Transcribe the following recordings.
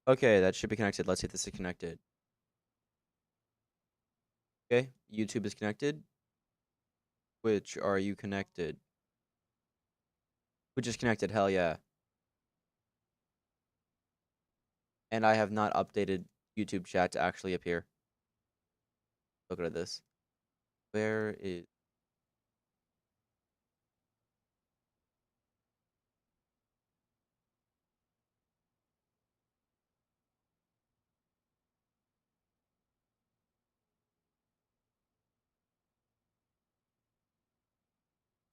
Okay, that should be connected. Let's see if this is connected. Okay, YouTube is connected. Which are you connected? Which is connected? Hell yeah. And I have not updated YouTube chat to actually appear. Look at this. Where is...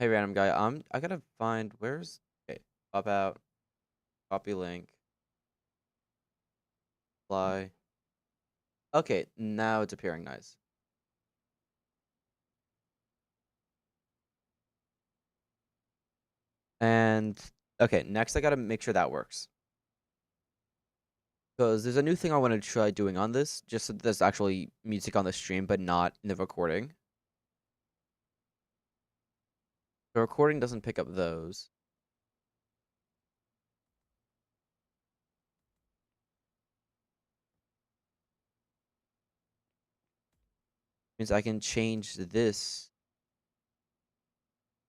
Hey, random guy. I gotta find... Where's... Okay, pop out. Copy link. Fly. Okay, now it's appearing nice. And... Okay, next I gotta make sure that works. Because there's a new thing I want to try doing on this, just so that there's actually music on the stream, but not in the recording. The recording doesn't pick up those. Means I can change this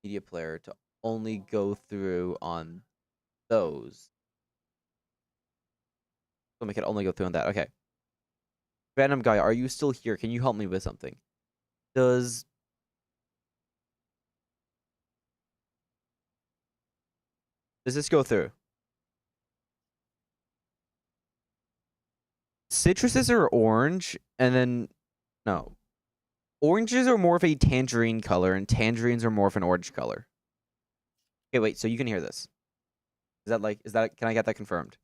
media player to only go through on those. So make it only go through on that. Okay. Random guy, are you still here? Can you help me with something? Does this go through? Citruses are orange, and then no. Oranges are more of a tangerine color, and tangerines are more of an orange color. Okay, wait, so you can hear this. Can I get that confirmed?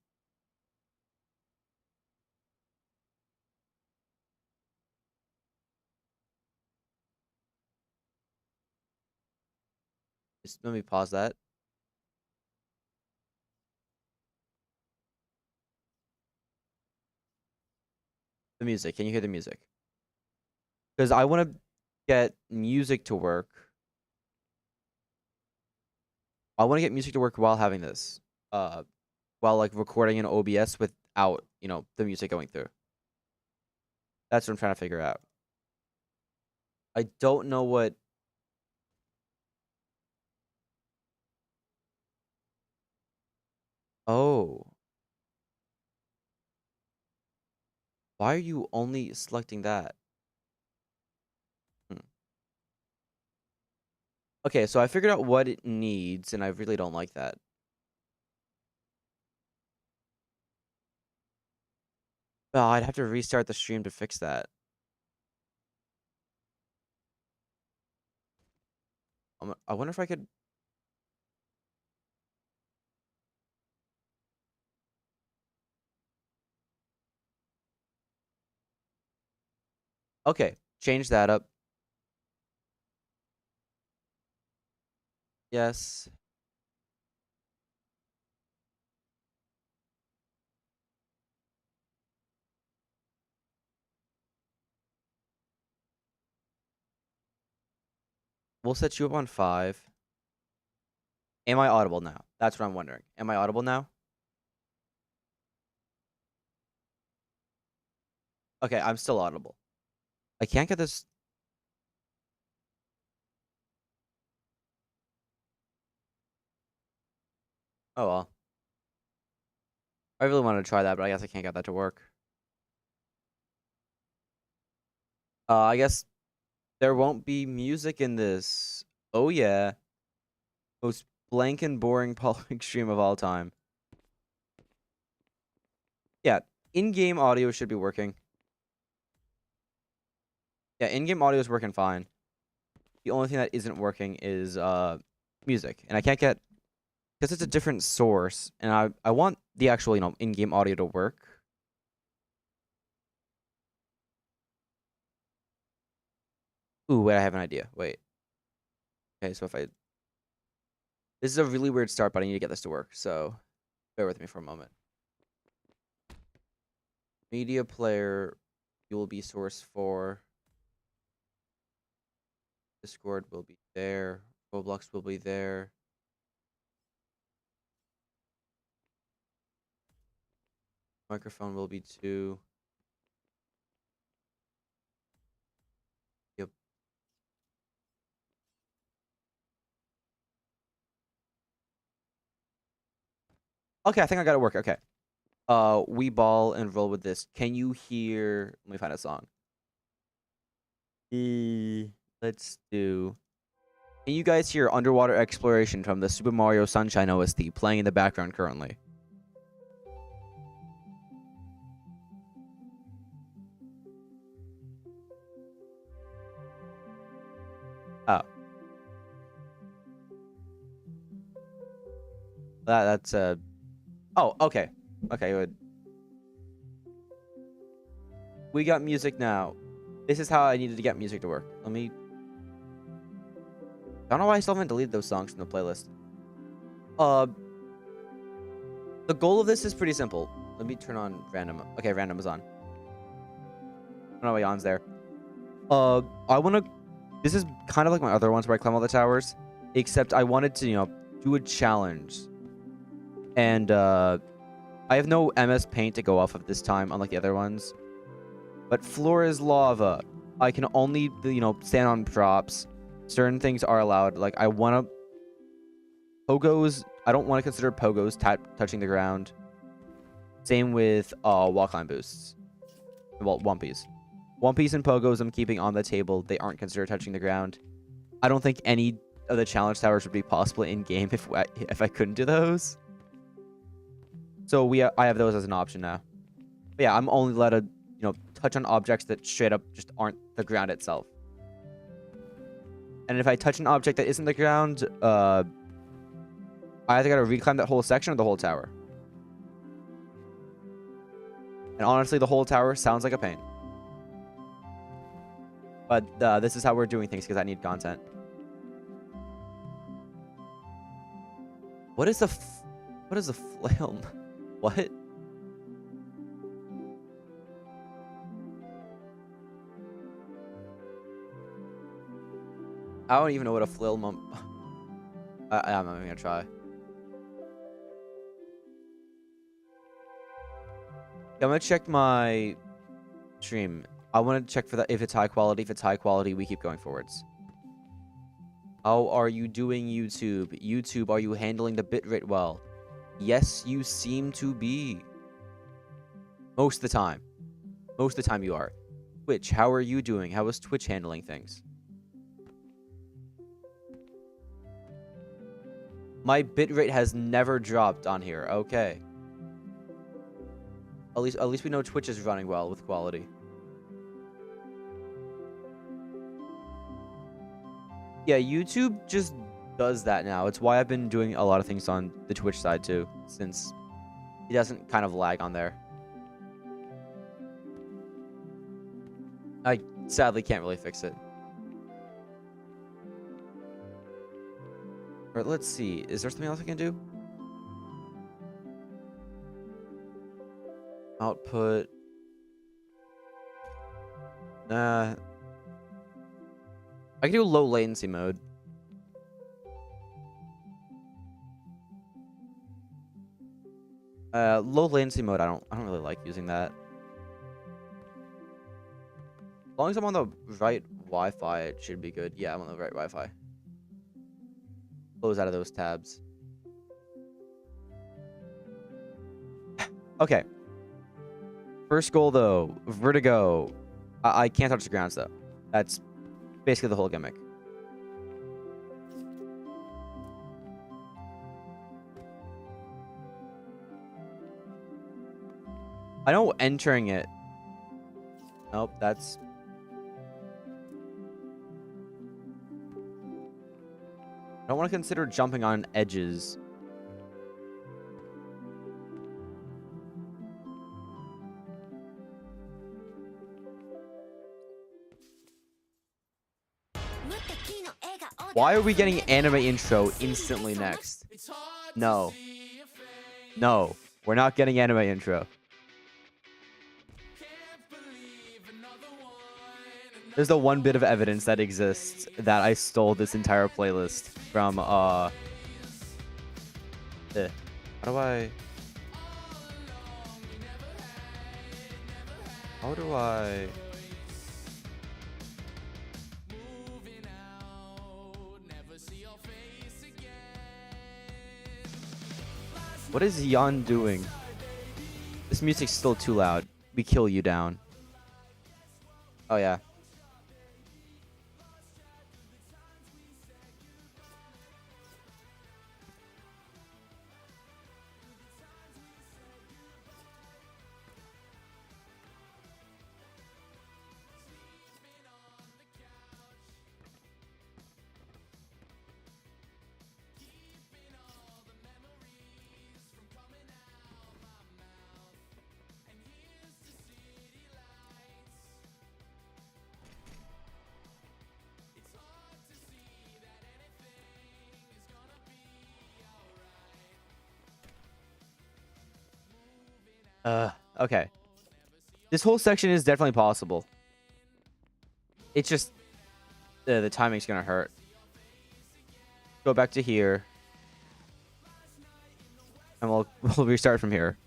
Just let me pause that. The music. Can you hear the music? Because I want to get music to work. I want to get music to work while having this. While like recording in OBS without, the music going through. That's what I'm trying to figure out. I don't know what... Oh. Why are you only selecting that? Okay, so I figured out what it needs, and I really don't like that. Oh, I'd have to restart the stream to fix that. I wonder if I could... Okay, change that up. Yes. We'll set you up on 5. Am I audible now? That's what I'm wondering. Am I audible now? Okay, I'm still audible. I can't get this... Oh, well. I really wanted to try that, but I guess I can't get that to work. I guess there won't be music in this. Oh, yeah. Most blank and boring public stream of all time. Yeah, in-game audio should be working. Yeah, in-game audio is working fine. The only thing that isn't working is music. And I can't get... Because it's a different source, and I want the actual, in-game audio to work. Ooh, wait, I have an idea. Wait. Okay, so if I... This is a really weird start, but I need to get this to work, so bear with me for a moment. Media player, you will be source 4. Discord will be there. Roblox will be there. Microphone will be 2. Yep. Okay, I think I got it work. Okay. We ball and roll with this. Can you hear? Let me find a song. Let's do. Can you guys hear Underwater Exploration from the Super Mario Sunshine OST playing in the background currently? Oh. That's Oh, okay. Okay, good. We got music now. This is how I needed to get music to work. Let me... I don't know why I still haven't deleted those songs from the playlist. The goal of this is pretty simple. Let me turn on random. Okay, random is on. I don't know why on's there. I want to... This is kind of like my other ones where I climb all the towers. Except I wanted to, do a challenge. And, I have no MS Paint to go off of this time, unlike the other ones. But floor is lava. I can only, stand on props. Certain things are allowed. Like, I want to... Pogos... I don't want to consider pogos touching the ground. Same with, wall climb boosts. Well, One Piece. One Piece and pogos I'm keeping on the table. They aren't considered touching the ground. I don't think any of the challenge towers would be possible in-game if I couldn't do those. So I have those as an option now. But yeah, I'm only allowed to, touch on objects that straight up just aren't the ground itself. And if I touch an object that isn't the ground, I either gotta reclimb that whole section or the whole tower. And honestly, the whole tower sounds like a pain. But this is how we're doing things because I need content. What is the flail? What? I don't even know what a flail mum. I'm not even gonna try. I'm gonna check my stream. I want to check for that if it's high quality. If it's high quality, we keep going forwards. How are you doing, YouTube? YouTube, are you handling the bitrate well? Yes, you seem to be. Most of the time. Most of the time you are. Twitch, how are you doing? How is Twitch handling things? My bitrate has never dropped on here. Okay. At least we know Twitch is running well with quality. Yeah, YouTube just does that now. It's why I've been doing a lot of things on the Twitch side too, since it doesn't kind of lag on there. I sadly can't really fix it. Alright, let's see. Is there something else I can do? Output. Nah. I can do low latency mode. Low latency mode, I don't really like using that. As long as I'm on the right Wi-Fi, it should be good. Yeah, I'm on the right Wi-Fi. Close out of those tabs. Okay. First goal, though. Vertigo. I can't touch the grounds, though. That's basically the whole gimmick. I know entering it. Nope, that's... I don't want to consider jumping on edges. Why are we getting anime intro instantly next? No. No. We're not getting anime intro. There's the one bit of evidence that exists that I stole this entire playlist from, How do I... How do I... What is Yon doing? This music's still too loud. We kill you down. Oh, yeah. Okay. This whole section is definitely possible. It's just the timing's gonna hurt. Go back to here, and we'll restart from here.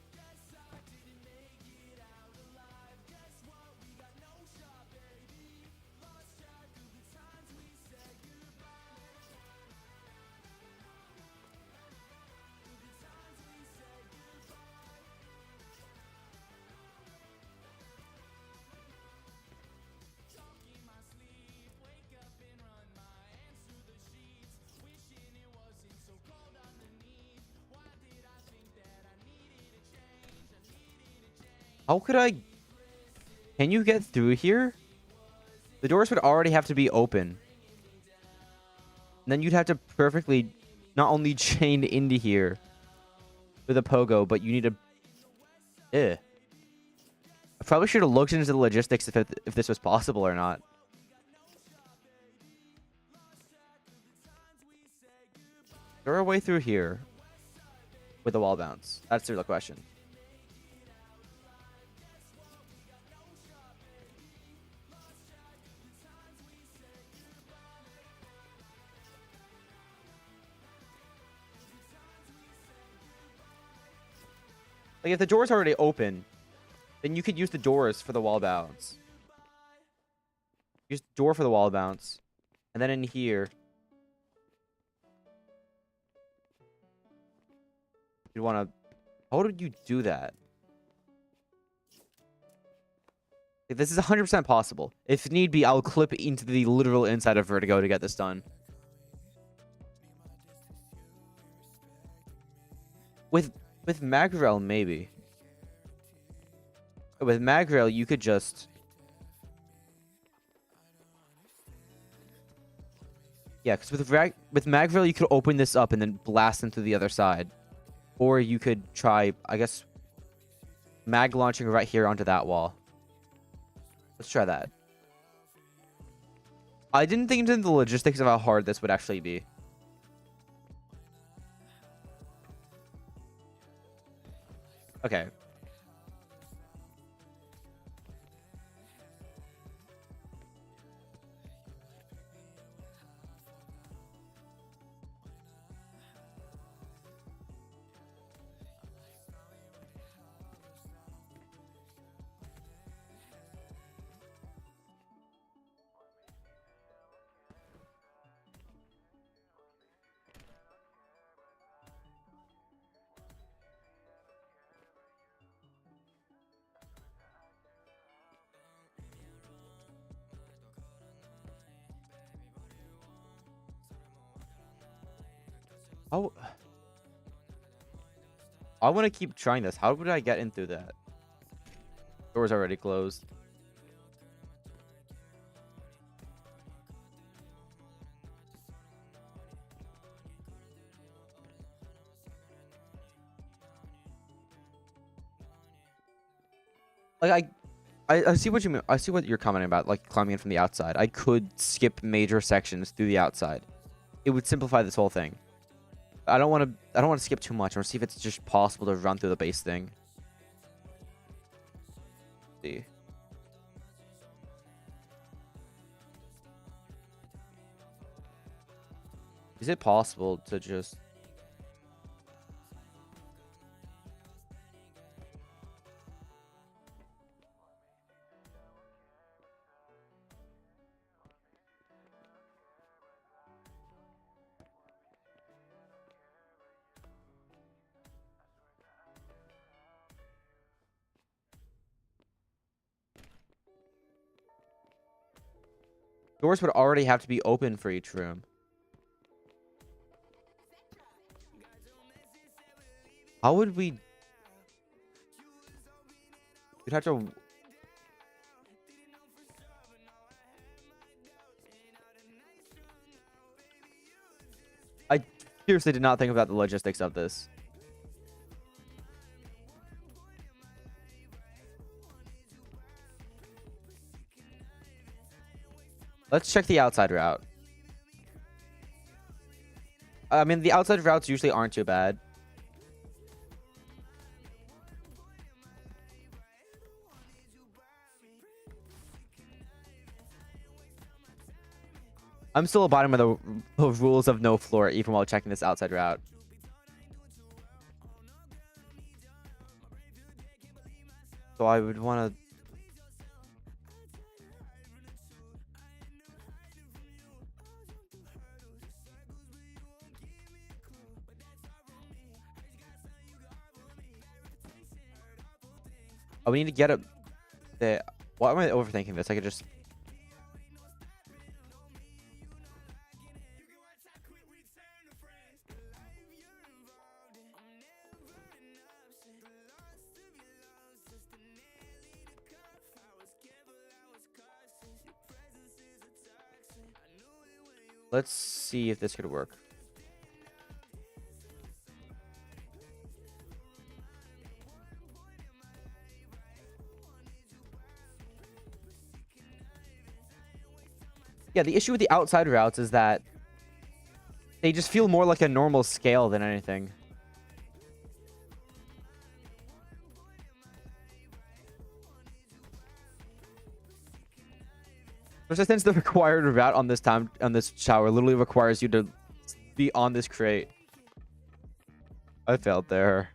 How could I... Can you get through here? The doors would already have to be open. And then you'd have to perfectly not only chain into here with a pogo, but you need a... I probably should have looked into the logistics if this was possible or not. Is there a way through here with a wall bounce? That's the real question. Like, if the door's already open, then you could use the doors for the wall bounce. Use the door for the wall bounce. And then in here, you'd want to... How would you do that? Like, this is 100% possible. If need be, I'll clip into the literal inside of Vertigo to get this done. With Magrail, maybe. With Magrail, you could just... Yeah, because with Magrail, you could open this up and then blast into the other side. Or you could try, I guess, mag launching right here onto that wall. Let's try that. I didn't think into the logistics of how hard this would actually be. Okay. Oh, I want to keep trying this. How would I get in through that? Door's already closed. Like, I see what you mean. I see what you're commenting about, like climbing in from the outside. I could skip major sections through the outside. It would simplify this whole thing. I don't want to skip too much. I want to see if it's just possible to run through the base thing. Let's see. Is it possible to just... Doors would already have to be open for each room. How would we... We'd have to... I seriously did not think about the logistics of this. Let's check the outside route. I mean, the outside routes usually aren't too bad. I'm still abiding by the rules of no floor, even while checking this outside route. So I would want to... Oh, we need to get up there. Why am I overthinking this? I could just... Let's see if this could work. Yeah, the issue with the outside routes is that they just feel more like a normal scale than anything. Especially since the required route on this shower literally requires you to be on this crate. I failed there.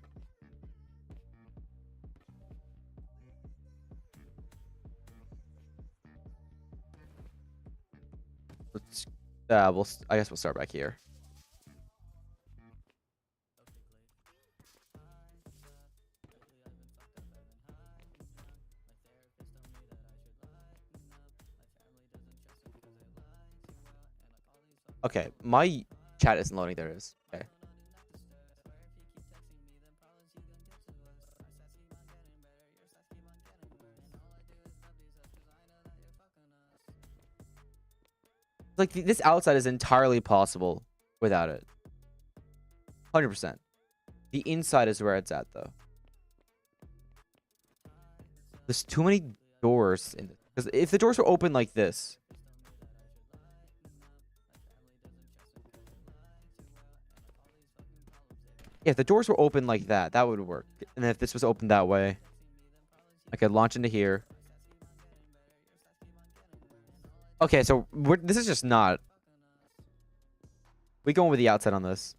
Let's I guess we'll start back here. Okay, my chat isn't loading. There it is. Okay. Like, this outside is entirely possible without it. 100%. The inside is where it's at, though. There's too many doors in it. Because if the doors were open like this... Yeah, if the doors were open like that, that would work. And then if this was open that way, I could launch into here. Okay, so this is just not... We going with the outside on this.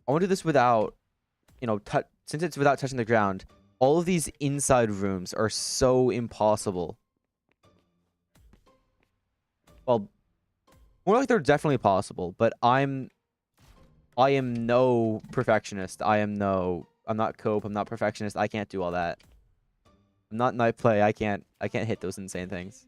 I want to do this without, you know, since it's without touching the ground. All of these inside rooms are so impossible. Well, more like they're definitely possible, but I am no perfectionist. I'm not cope. I'm not perfectionist. I can't do all that. I'm not night play. I can't hit those insane things.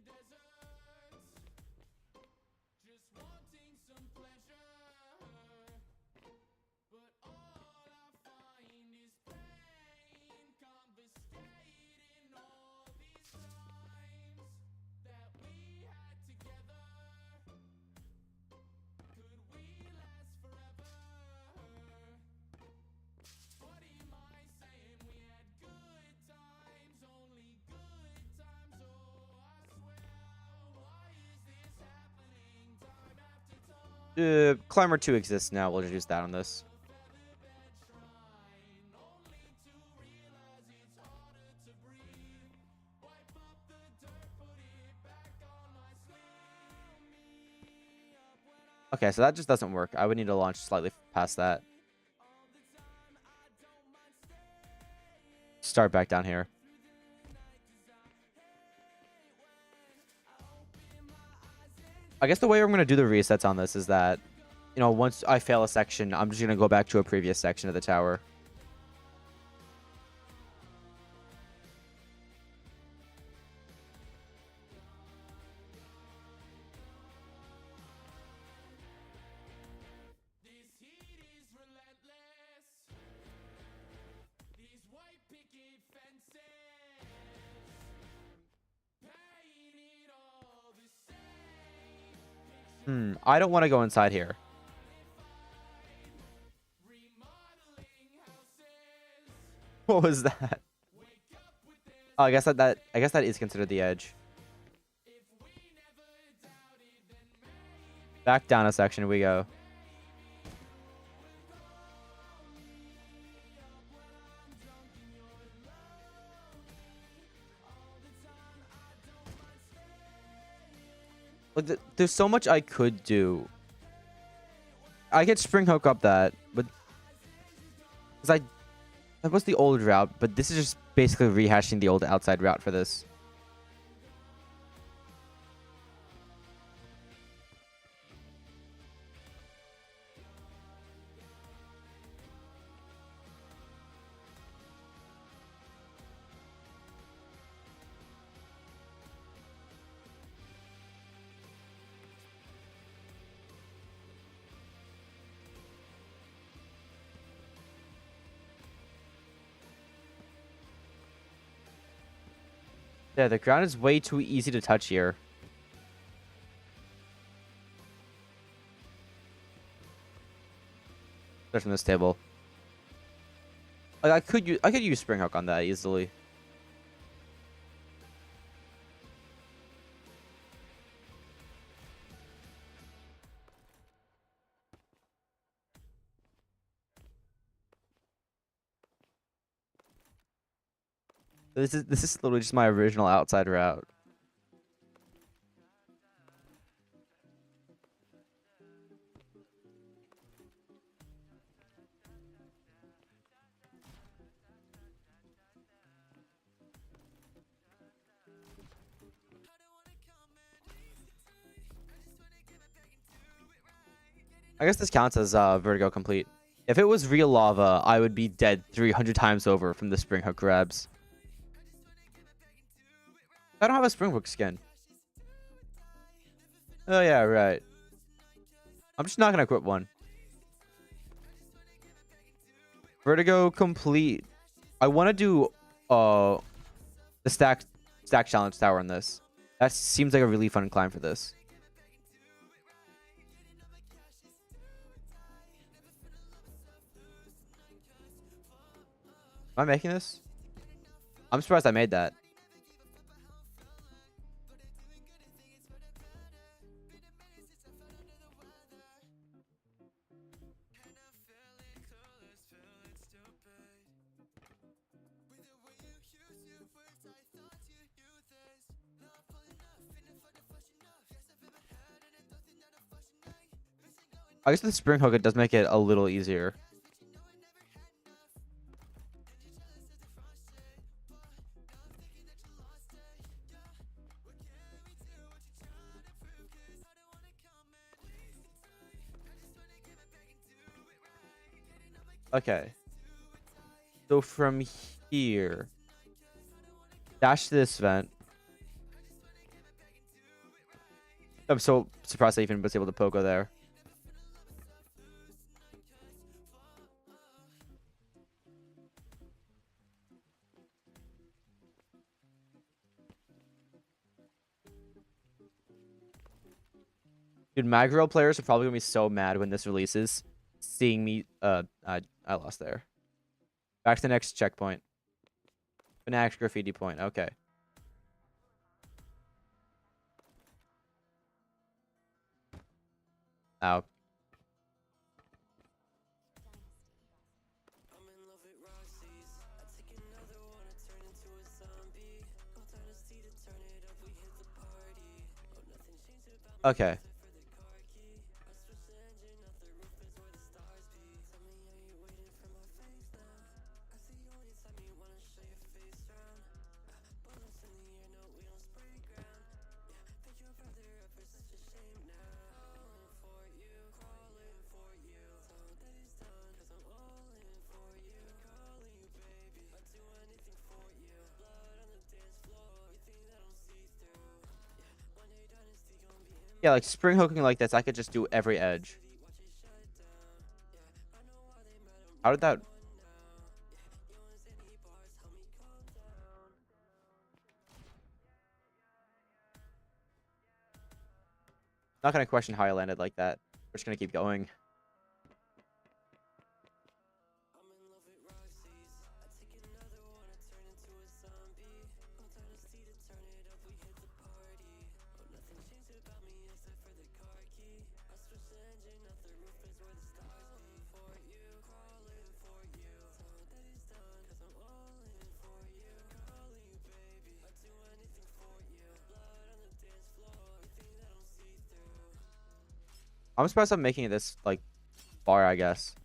Climber 2 exists now. We'll introduce that on this. Okay, so that just doesn't work. I would need to launch slightly past that. Start back down here. I guess the way I'm going to do the resets on this is that, you know, once I fail a section, I'm just going to go back to a previous section of the tower. I don't want to go inside here. What was that? Oh, I guess that is considered the edge. Back down a section we go. Like, there's so much I could do. I could spring hook up that, but because that was the old route, but this is just basically rehashing the old outside route for this. Yeah, the ground is way too easy to touch here. Start from this table. Like I could use spring hook on that easily. This is literally just my original outside route. I guess this counts as vertigo complete. If it was real lava, I would be dead 300 times over from the spring hook grabs. I don't have a spring hook skin. Oh yeah, right. I'm just not gonna equip one. Vertigo complete. I want to do the stack challenge tower on this. That seems like a really fun climb for this. Am I making this? I'm surprised I made that. I guess with the spring hook, it does make it a little easier. Okay. So from here, dash to this vent. I'm so surprised I even was able to pogo there. Dude, Magro players are probably gonna be so mad when this releases, seeing me. I lost there. Back to the next checkpoint. Fanatic graffiti point. Okay. Ow. Okay. Yeah, like spring hooking like this, I could just do every edge. How did that? Not gonna question how I landed like that. We're just gonna keep going. I'm surprised I'm making it this like far, I guess.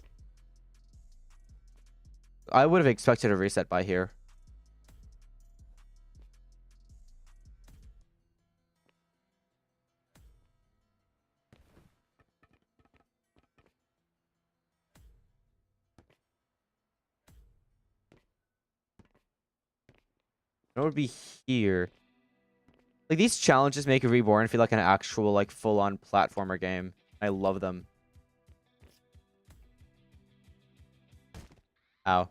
I would have expected a reset by here. It would be here. Like, these challenges make Reborn feel like an actual, like, full-on platformer game. I love them. Ow.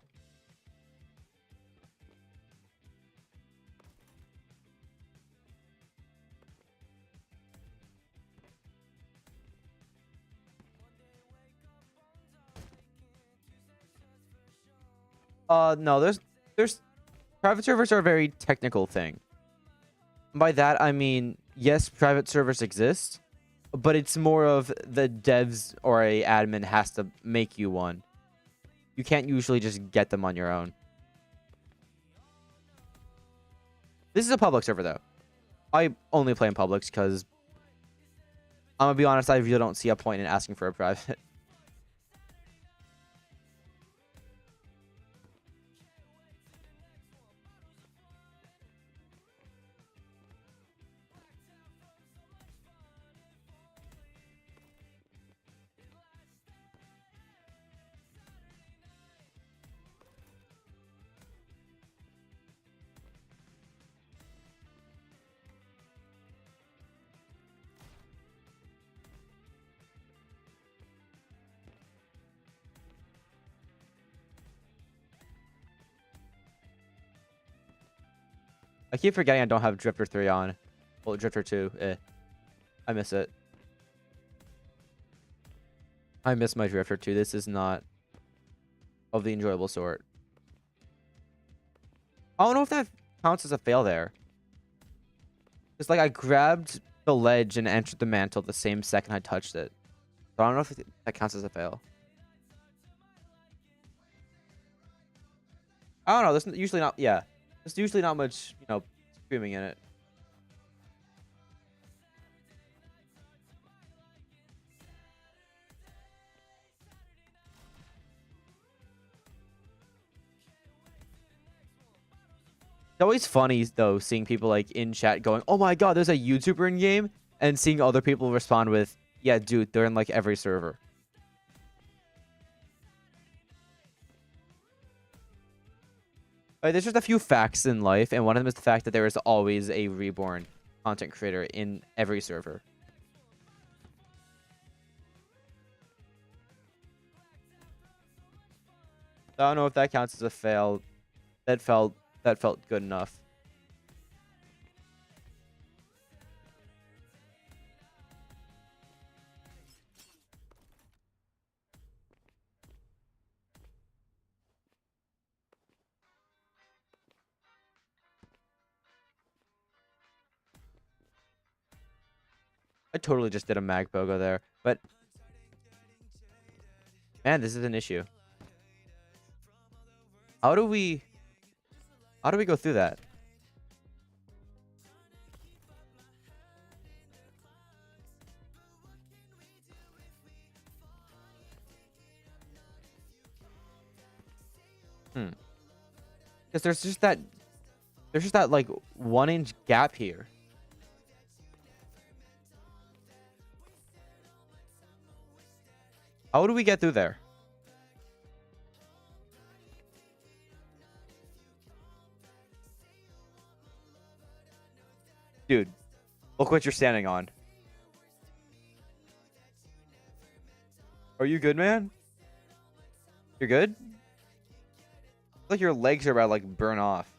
No, there's private servers are a very technical thing. By that, I mean, yes, private servers exist, but it's more of the devs or a admin has to make you one. You can't usually just get them on your own. This is a public server, though. I only play in publics because, I'm gonna be honest, I really don't see a point in asking for a private. I keep forgetting I don't have Drifter 3 on. Well, Drifter 2, I miss it. I miss my Drifter 2. This is not of the enjoyable sort. I don't know if that counts as a fail there. It's like I grabbed the ledge and entered the mantle the same second I touched it. So I don't know if that counts as a fail. I don't know. There's usually not... Yeah. There's usually not much, you know, screaming in it. It's always funny, though, seeing people, like, in chat going, oh my god, there's a YouTuber in game, and seeing other people respond with, yeah, dude, they're in, like, every server. Like, there's just a few facts in life, and one of them is the fact that there is always a reborn content creator in every server. I don't know if that counts as a fail. That felt good enough. I totally just did a mag pogo there, but man, this is an issue. How do we go through that? Because there's just that like 1-inch gap here. How do we get through there? Dude, look what you're standing on. Are you good, man? You're good? Like your legs are about to like burn off.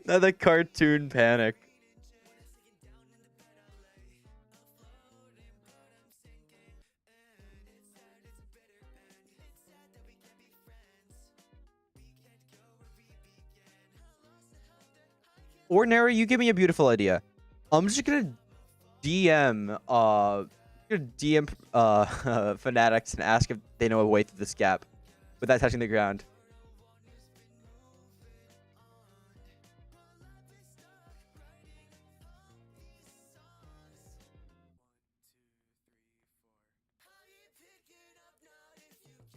Not the cartoon panic. Ordinary, you give me a beautiful idea. I'm just gonna DM fanatics and ask if they know a way through this gap without touching the ground.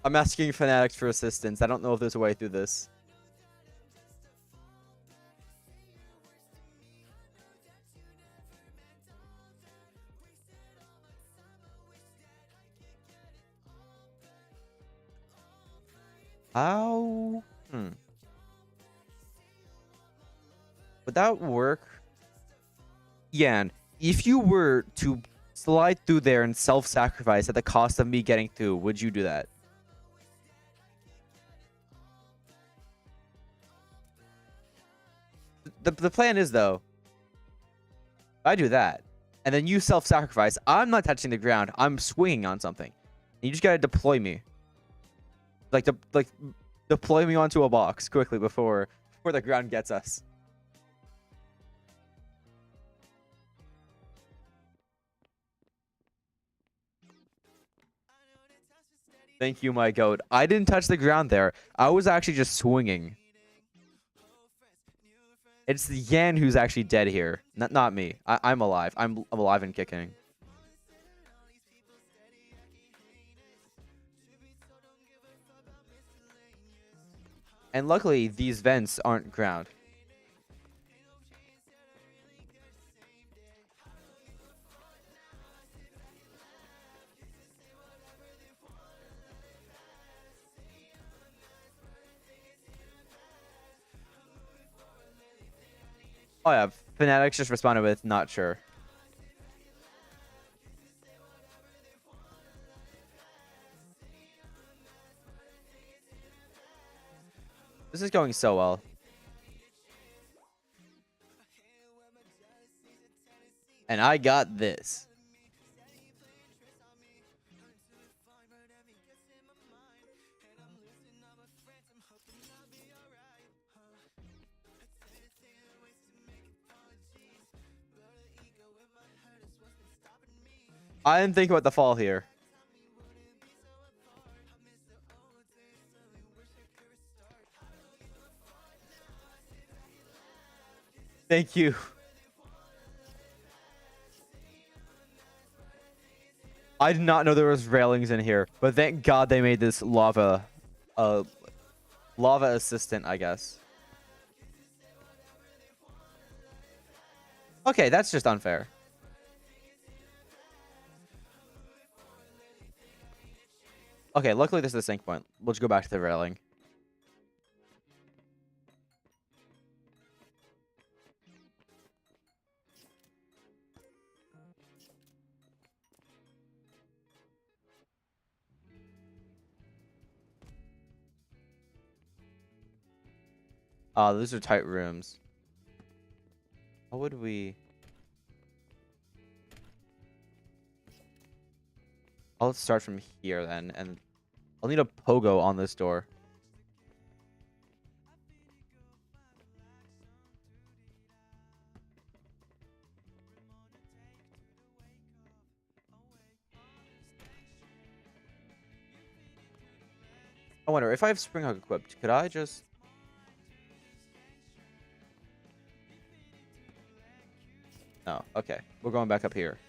I'm asking fanatics for assistance. I don't know if there's a way through this. How? Would that work? Yan, if you were to slide through there and self-sacrifice at the cost of me getting through, would you do that? The plan is, though, I do that, and then you self-sacrifice. I'm not touching the ground. I'm swinging on something. And you just gotta deploy me. Like deploy me onto a box quickly before the ground gets us. Thank you, my goat. I didn't touch the ground there. I was actually just swinging. It's the Yan who's actually dead here, not me. I'm alive. I'm alive and kicking. And luckily, these vents aren't ground. Oh yeah, Fanatics just responded with not sure. This is going so well. And I got this. I didn't think about the fall here. Thank you. I did not know there was railings in here, but thank God they made this lava assistant, I guess. Okay, that's just unfair. Okay, luckily this is the sync point. We'll just go back to the railing. Those are tight rooms. How would we... I'll start from here then, and I'll need a pogo on this door. I wonder, if I have Spring Hug equipped, could I just... No, okay. We're going back up here.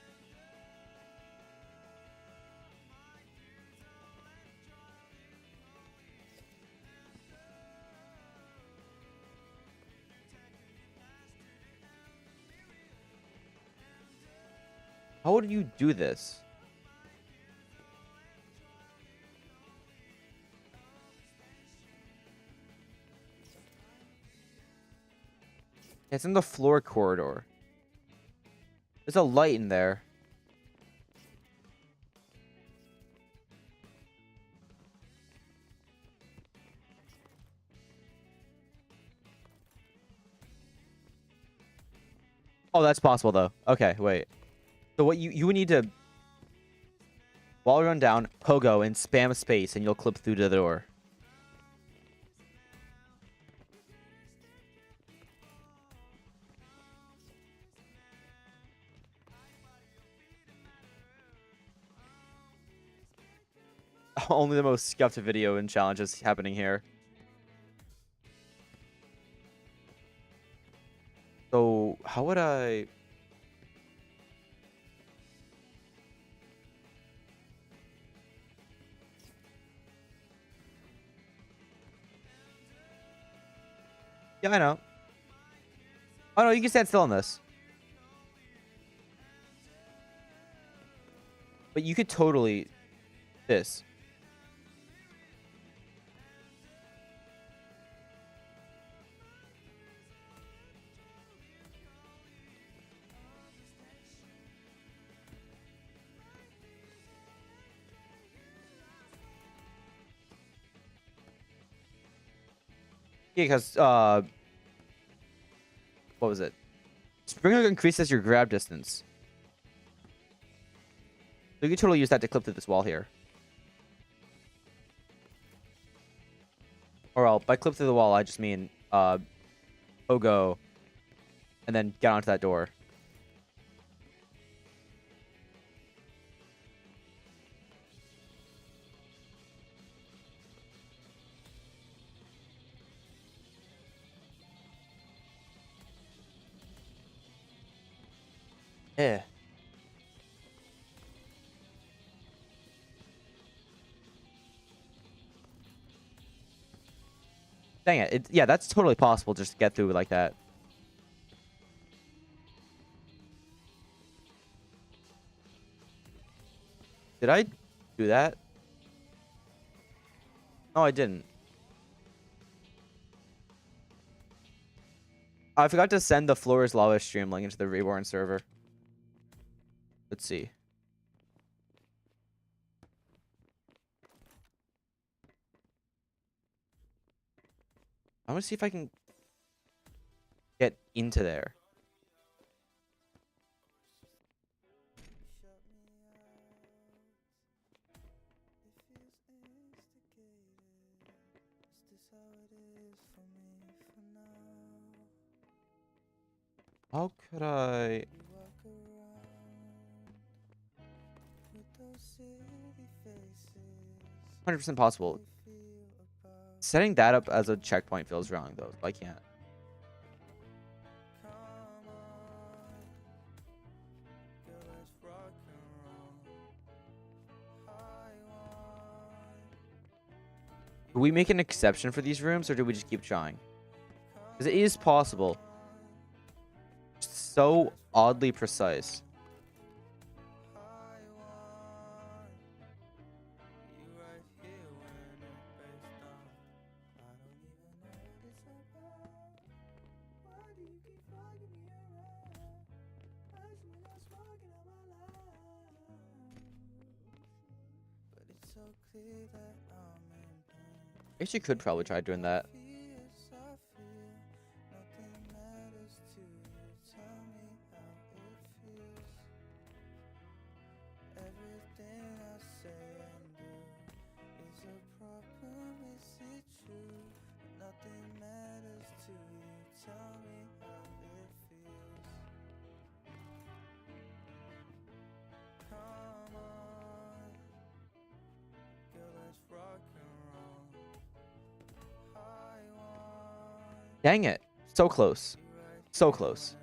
How would you do this? It's in the floor corridor. There's a light in there. Oh, that's possible though. Okay, wait. So what you would need to, while we run down, pogo and spam space, and you'll clip through to the door. only the most scuffed video and challenges happening here. So how would I? Yeah, I know. Oh no, you can stand still on this. But you could totally this. Yeah, because what was it? Sprinkler increases your grab distance. So you can totally use that to clip through this wall here. Or by clip through the wall, I just mean pogo, and then get onto that door. Yeah. Dang it. Yeah, that's totally possible just to get through like that. Did I do that? No, I didn't. I forgot to send the Floors Lava stream link into the Reborn server. Let's see. I want to see if I can get into there. How could I? 100% possible. Setting that up as a checkpoint feels wrong though. I can't. Do we make an exception for these rooms, or do we just keep trying? Because it is possible. So oddly precise. I guess you could probably try doing that. Dang it. So close. So close.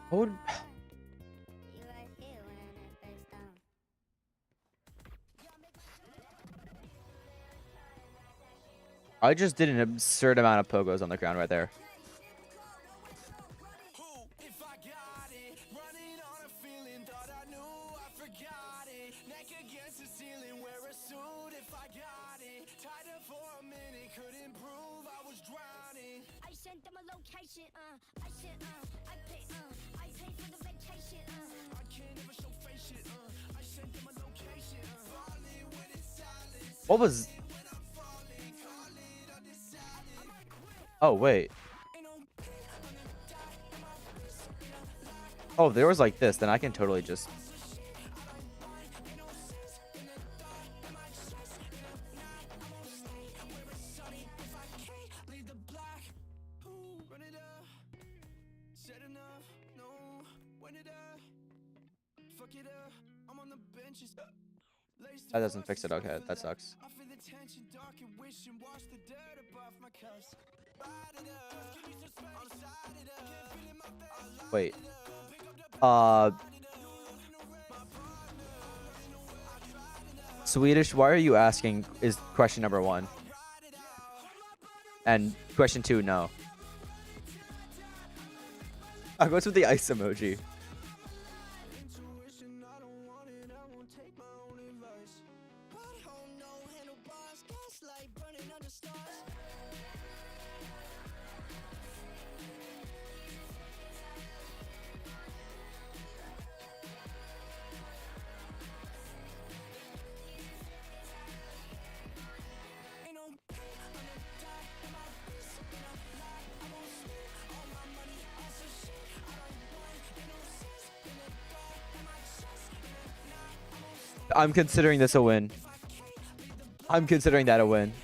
What would... I just did an absurd amount of pogos on the ground right there. What was... Oh, wait. Oh, if there was like this, then I can totally just... That doesn't fix it. Okay, that sucks. Wait. Swedish, why are you asking is question number 1. And question 2, no. What's with the ice emoji? I'm considering this a win. I'm considering that a win.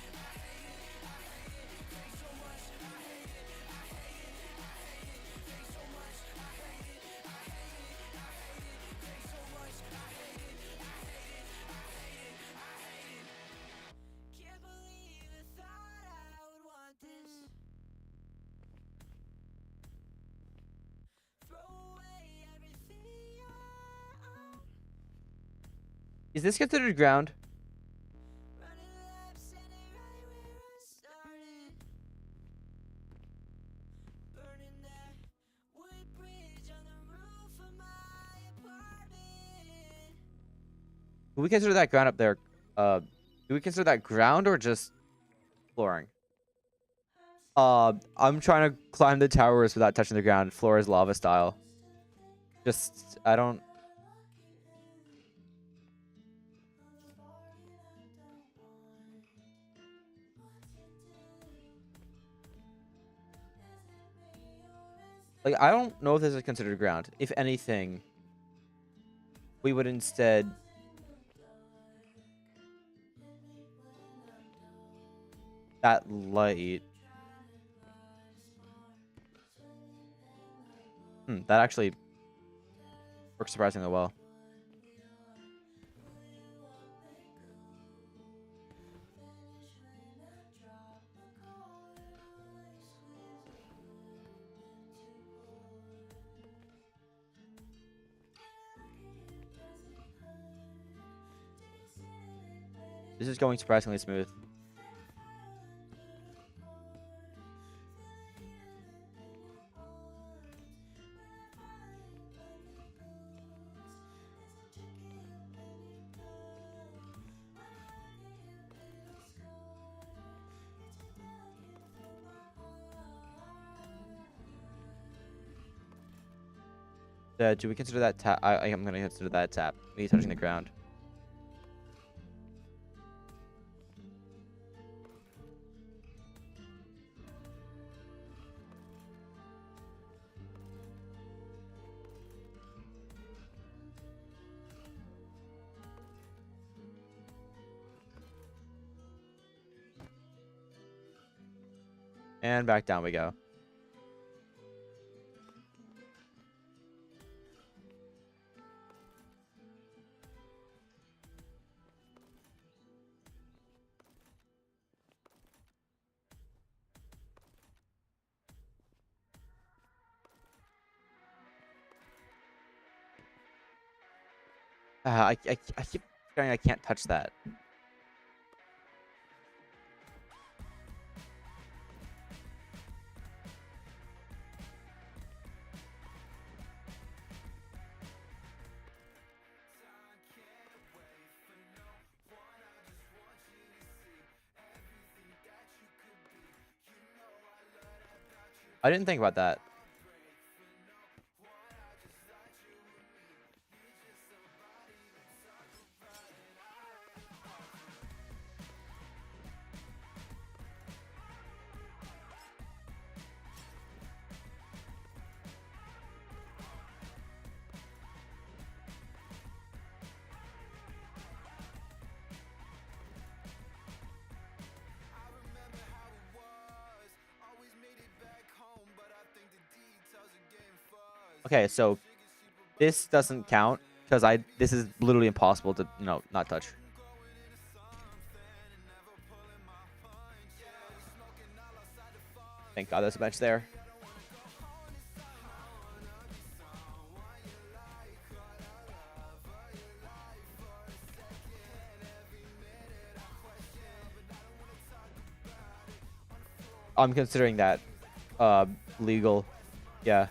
Is this considered ground? Do we consider that ground up there? Do we consider that ground or just flooring? I'm trying to climb the towers without touching the ground. Floor is lava style. Just, I don't... Like, I don't know if this is considered ground. If anything, we would instead... That light... that actually works surprisingly well. This is going surprisingly smooth. Do we consider that tap? I am going to consider that tap. Me touching the ground. And back down we go. I keep saying I can't touch that. I didn't think about that. Okay, so this doesn't count because this is literally impossible to not touch. Thank God there's a bench there. I'm considering that legal. Yeah.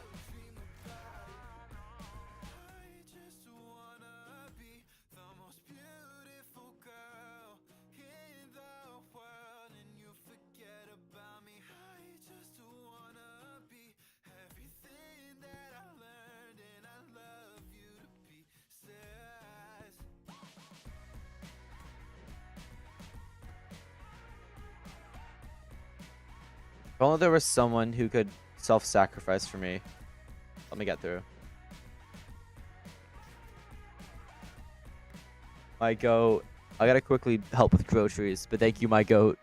If only there was someone who could self-sacrifice for me. Let me get through. My goat. I gotta quickly help with groceries, but thank you, my goat.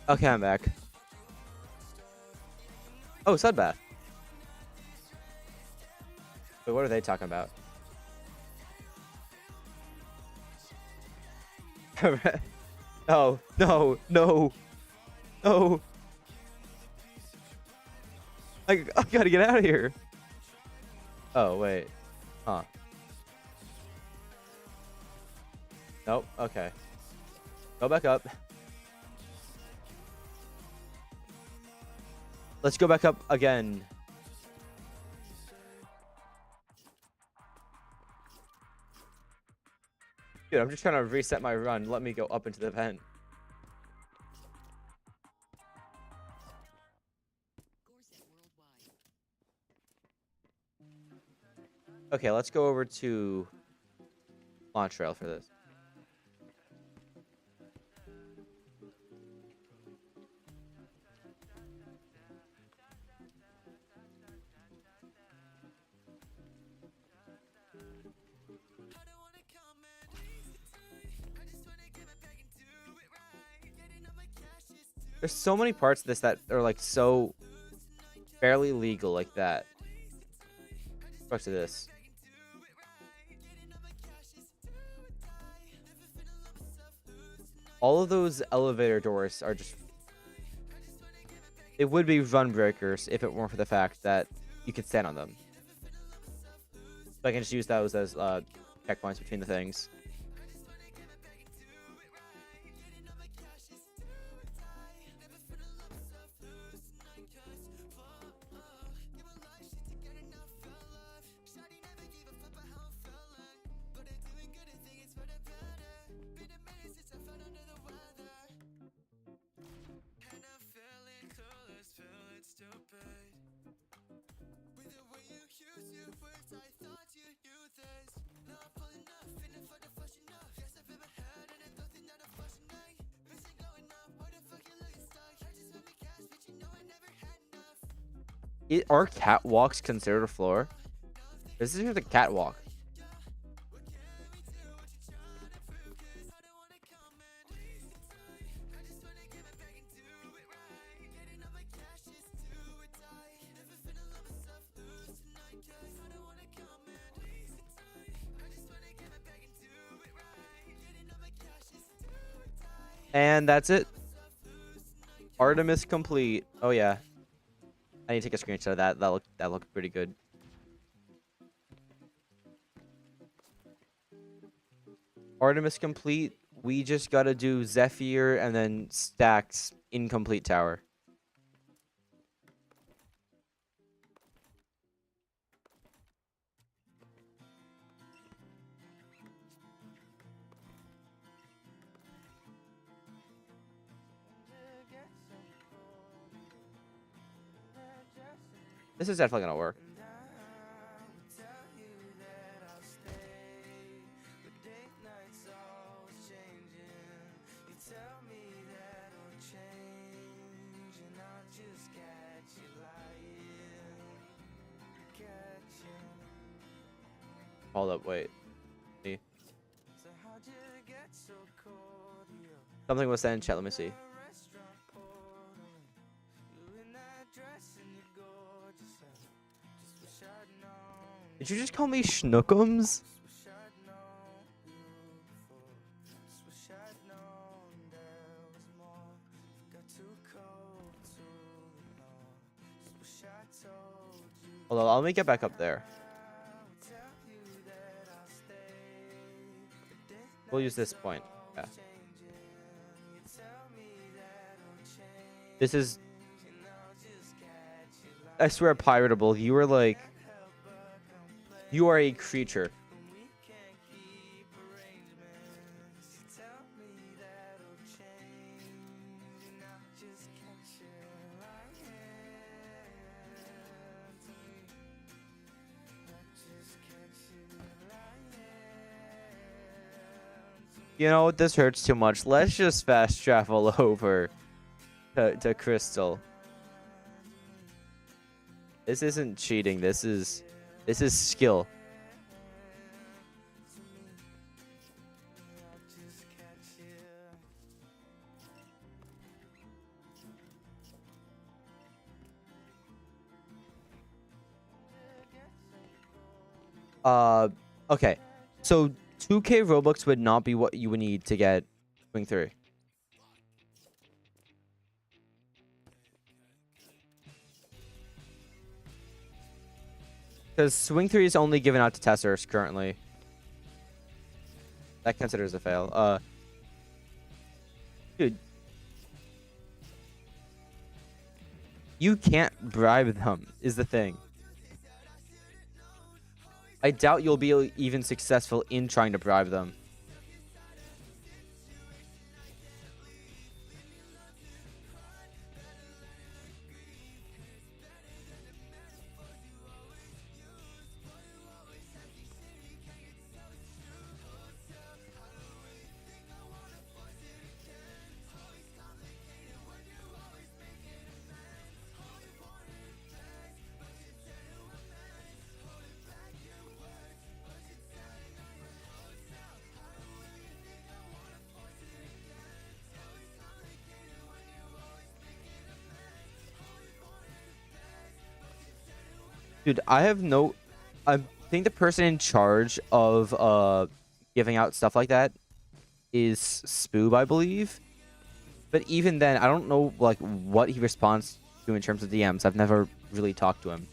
Okay, I'm back. Oh, Sudbath. But what are they talking about? Oh, no, no, no. I gotta get out of here. Oh, wait. Huh. Nope. Okay. Go back up. Let's go back up again. Dude, I'm just trying to reset my run. Let me go up into the vent. Okay, let's go over to launch trail for this. There's so many parts of this that are like so fairly legal like that. Back to this. All of those elevator doors are just... It would be run breakers if it weren't for the fact that you could stand on them. So I can just use those as checkpoints between the things. Are catwalks considered a floor? This is just a catwalk. And that's it. Artemis complete. Oh yeah. I need to take a screenshot of that. That looked pretty good. Artemis complete. We just gotta do Zephyr and then Stack's incomplete tower. This is definitely gonna work. Hold up, wait. See? Something was said in chat, let me see. Did you just call me Schnookums? Hold on, let me get back up there. We'll use this point. Yeah. This is... I swear, piratable. You are like... You are a creature. You know, this hurts too much. Let's just fast travel over to Crystal. This isn't cheating. This is skill. Okay. So 2K Robux would not be what you would need to get Swing 3. Because Swing 3 is only given out to testers currently. That considers a fail. Dude. You can't bribe them, is the thing. I doubt you'll be even successful in trying to bribe them. Dude, I think the person in charge of giving out stuff like that is Spoob, I believe. But even then, I don't know like what he responds to in terms of DMs. I've never really talked to him.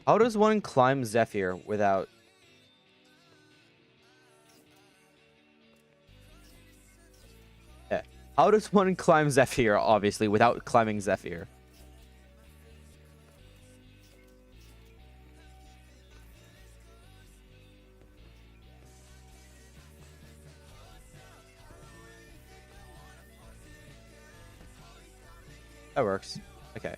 How does one climb Zephyr without... Yeah. How does one climb Zephyr, obviously, without climbing Zephyr? That works. Okay.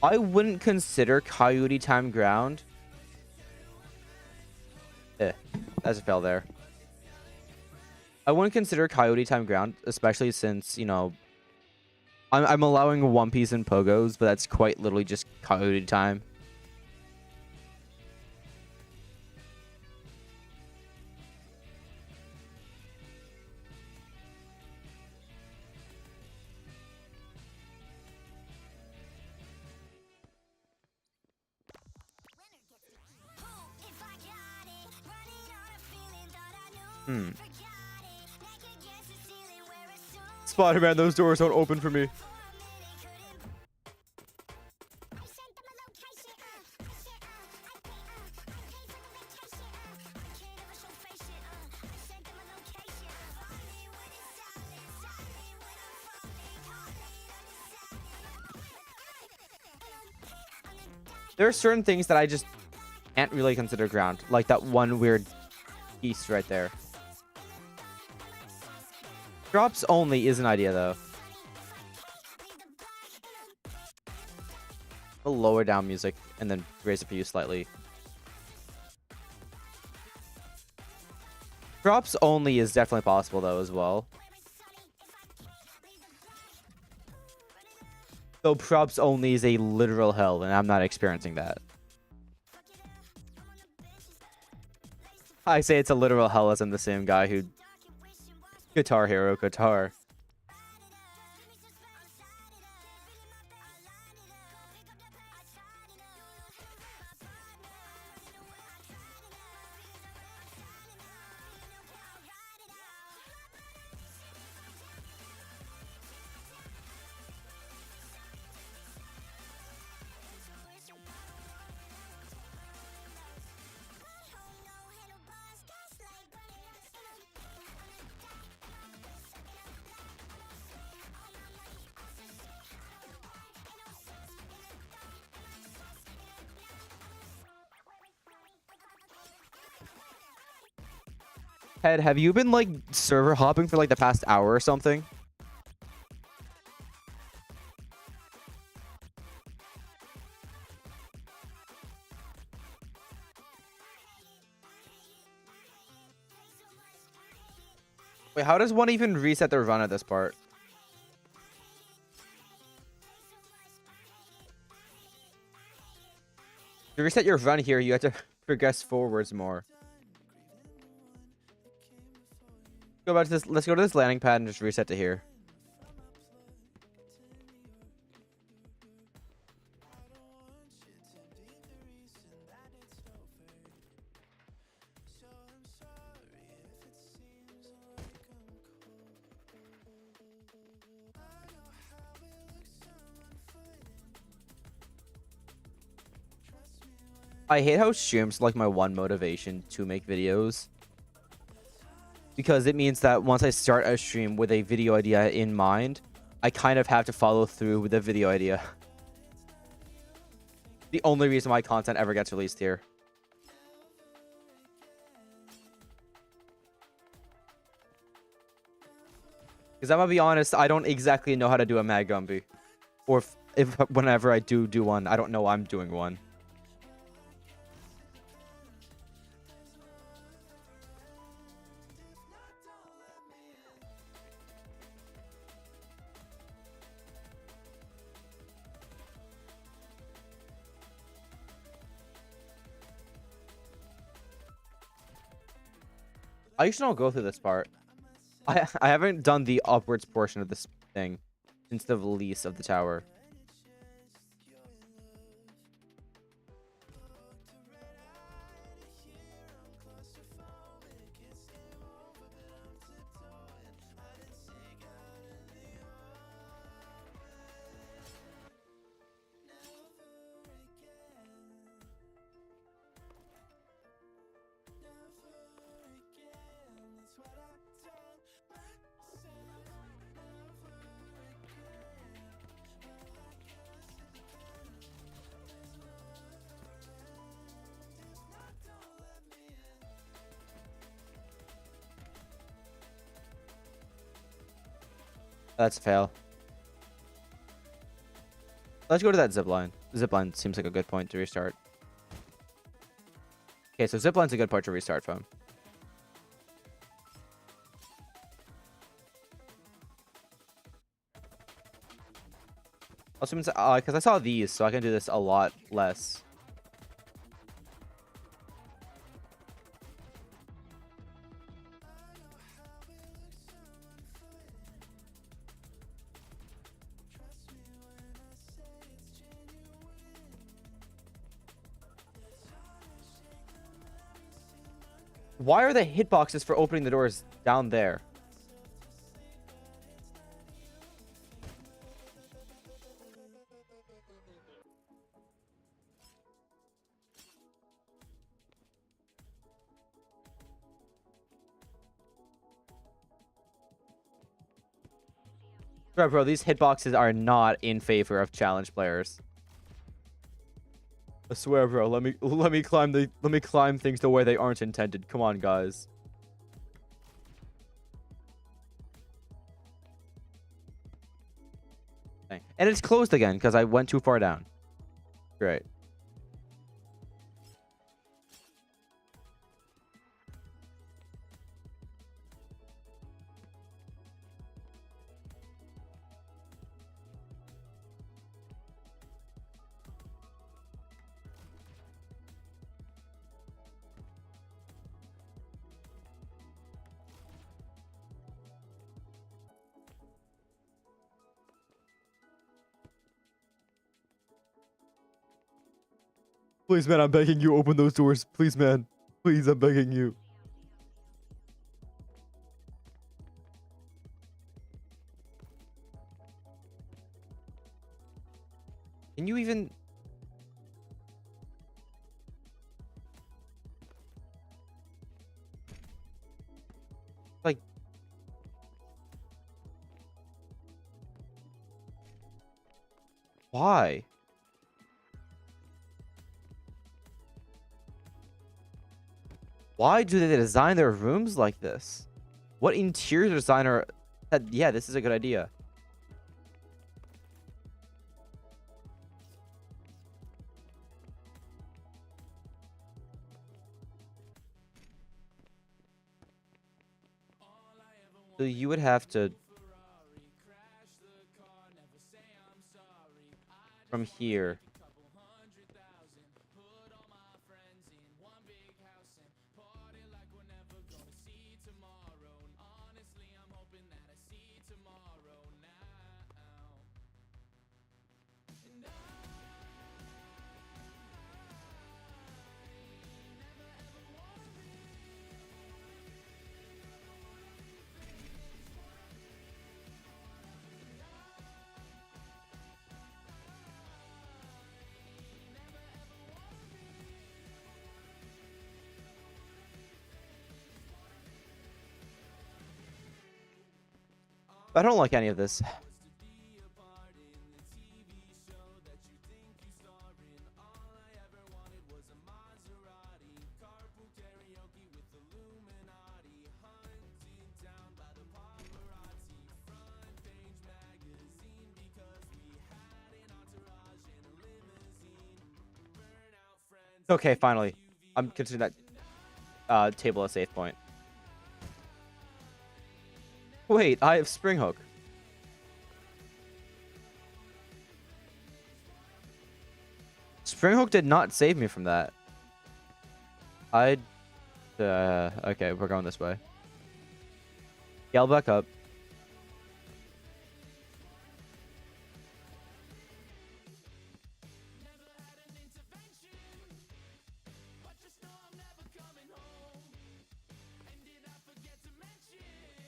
I wouldn't consider Coyote Time Ground. That's a fail there. I wouldn't consider Coyote Time Ground, especially since, you know, I'm allowing One Piece and Pogos, but that's quite literally just Coyote Time. Spider-Man, those doors don't open for me. There are certain things that I just can't really consider ground, like that one weird piece right there. Drops only is an idea, though. I'll lower down music and then raise it for you slightly. Drops only is definitely possible, though, as well. Though props only is a literal hell, and I'm not experiencing that. I say it's a literal hell as I'm the same guy who... Guitar Hero, guitar. Head, have you been, like, server hopping for, like, the past hour or something? Wait, how does one even reset their run at this part? To reset your run here, you have to progress forwards more. Go back to this. Let's go to this landing pad and just reset to here. I hate how streams like my one motivation to make videos. Because it means that once I start a stream with a video idea in mind, I kind of have to follow through with the video idea. The only reason why content ever gets released here. Because I'm gonna be honest, I don't exactly know how to do a Mad Gumby. Or if whenever I do one, I don't know I'm doing one. I usually don't go through this part. I haven't done the upwards portion of this thing since the release of the tower. That's a fail. Let's go to that zipline. Zipline seems like a good point to restart. Okay, so zipline's a good part to restart from. Also, because I saw these, so I can do this a lot less. Why are the hitboxes for opening the doors down there? Bro, these hitboxes are not in favor of challenge players. I swear, bro. Let me climb things the way they aren't intended. Come on, guys. And it's closed again because I went too far down. Great. Please, man, I'm begging you, open those doors. Please, man. Please, I'm begging you. Can you even... Like... Why? Why do they design their rooms like this? What interior designer said, yeah, this is a good idea? So you would have to from here. I don't like any of this. Okay, finally. I'm considering that table a safe point. Wait, I have spring hook. Spring hook did not save me from that. Okay, we're going this way. Yell back up.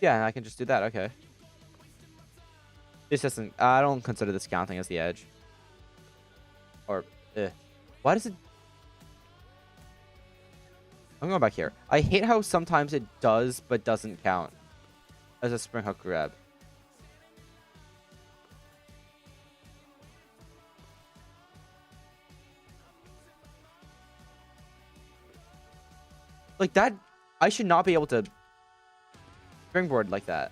Yeah, I can just do that. Okay. This doesn't. I don't consider this counting as the edge. Or, why does it? I'm going back here. I hate how sometimes it does, but doesn't count as a spring hook grab. Like that, I should not be able to springboard like that.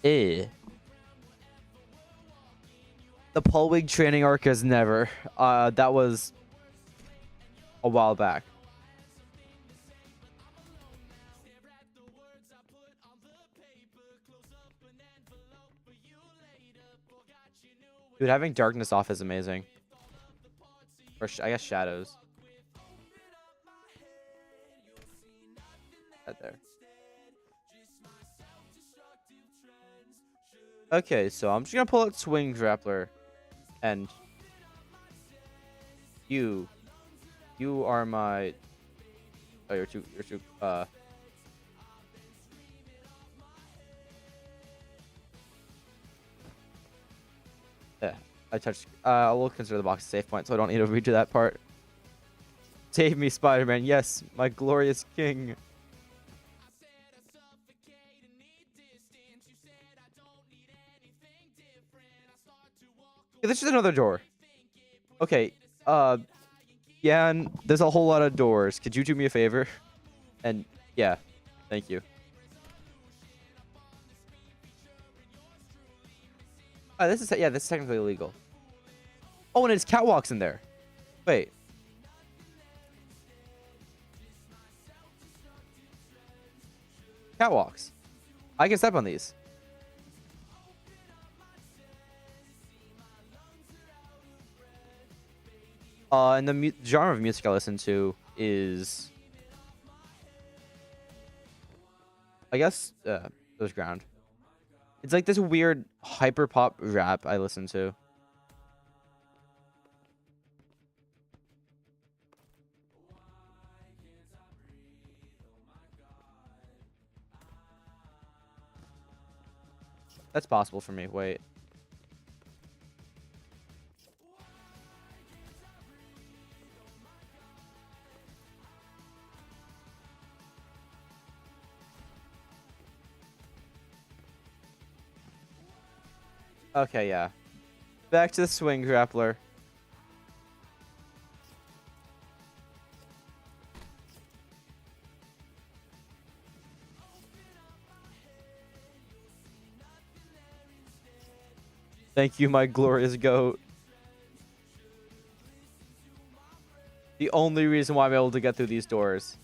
Eh. The Polwig training arc is never. That was a while back. Dude, having darkness off is amazing. Or I guess shadows. Right there. Okay, so I'm just gonna pull out Swing Grappler, and you are my. Oh, you're too. Yeah, I touched. I will consider the box a safe point, so I don't need to redo that part. Save me, Spider-Man. Yes, my glorious king. Yeah, this is another door. Okay. Yeah, and there's a whole lot of doors. Could you do me a favor? And yeah, thank you. This is technically illegal. Oh, and it's catwalks in there. Wait. Catwalks. I can step on these. And the genre of music I listen to is, I guess, there's ground. It's like this weird hyper pop rap I listen to. That's possible for me. Wait. Okay, yeah. Back to the swing grappler. Thank you, my glorious goat. The only reason why I'm able to get through these doors.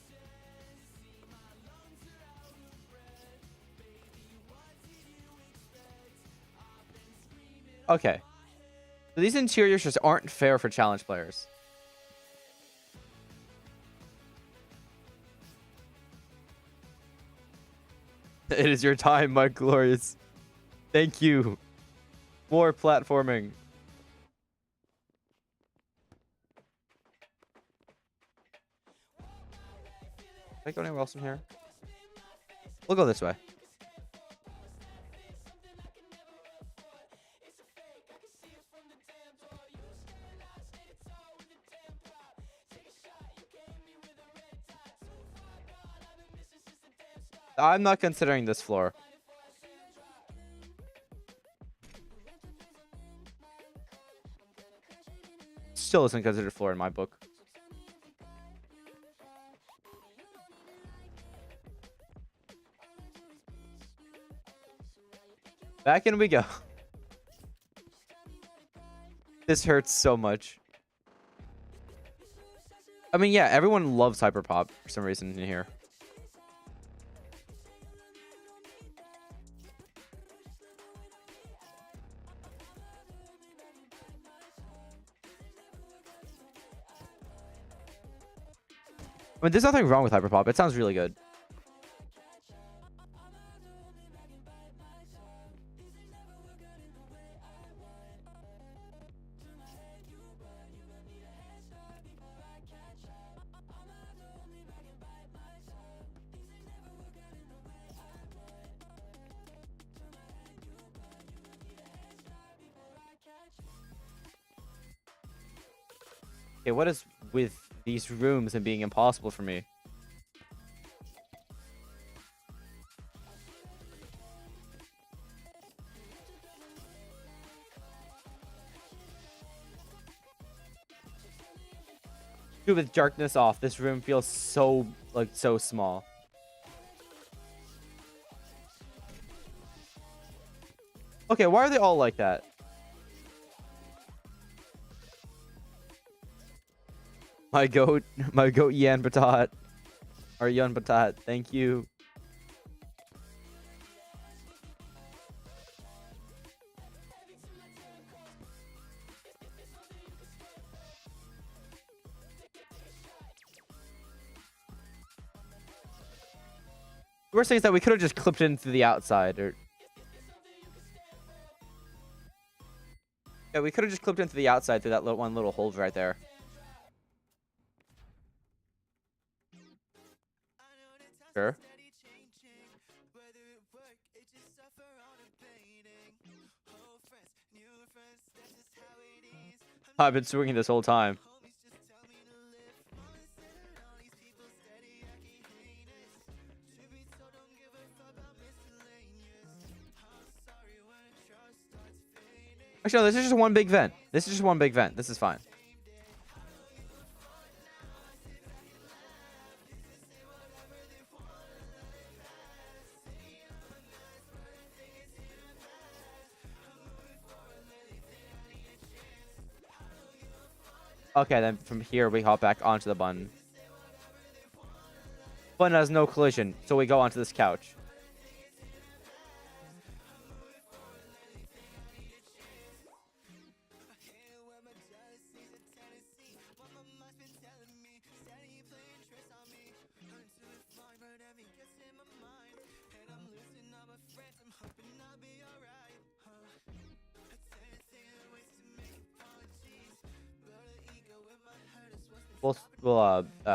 Okay. So these interiors just aren't fair for challenge players. It is your time, my glorious. Thank you. More platforming. Can I go anywhere else in here? We'll go this way. I'm not considering this floor. Still isn't considered floor in my book. Back in we go. This hurts so much. I mean, yeah, everyone loves hyperpop for some reason in here. I mean, there's nothing wrong with hyperpop. It sounds really good. Okay, what is with these rooms and being impossible for me? Dude, with darkness off, this room feels so, like, so small. Okay, why are they all like that? My goat Yan Batat. Or Yan Batat, thank you. The worst thing is that we could have just clipped into the outside, or... Yeah, we could have just clipped into the outside through that one little hole right there. Sure. I've been swinging this whole time. Actually, no, this is just one big vent. This is just one big vent. This is fine. Okay, then from here we hop back onto the button. Button has no collision, so we go onto this couch.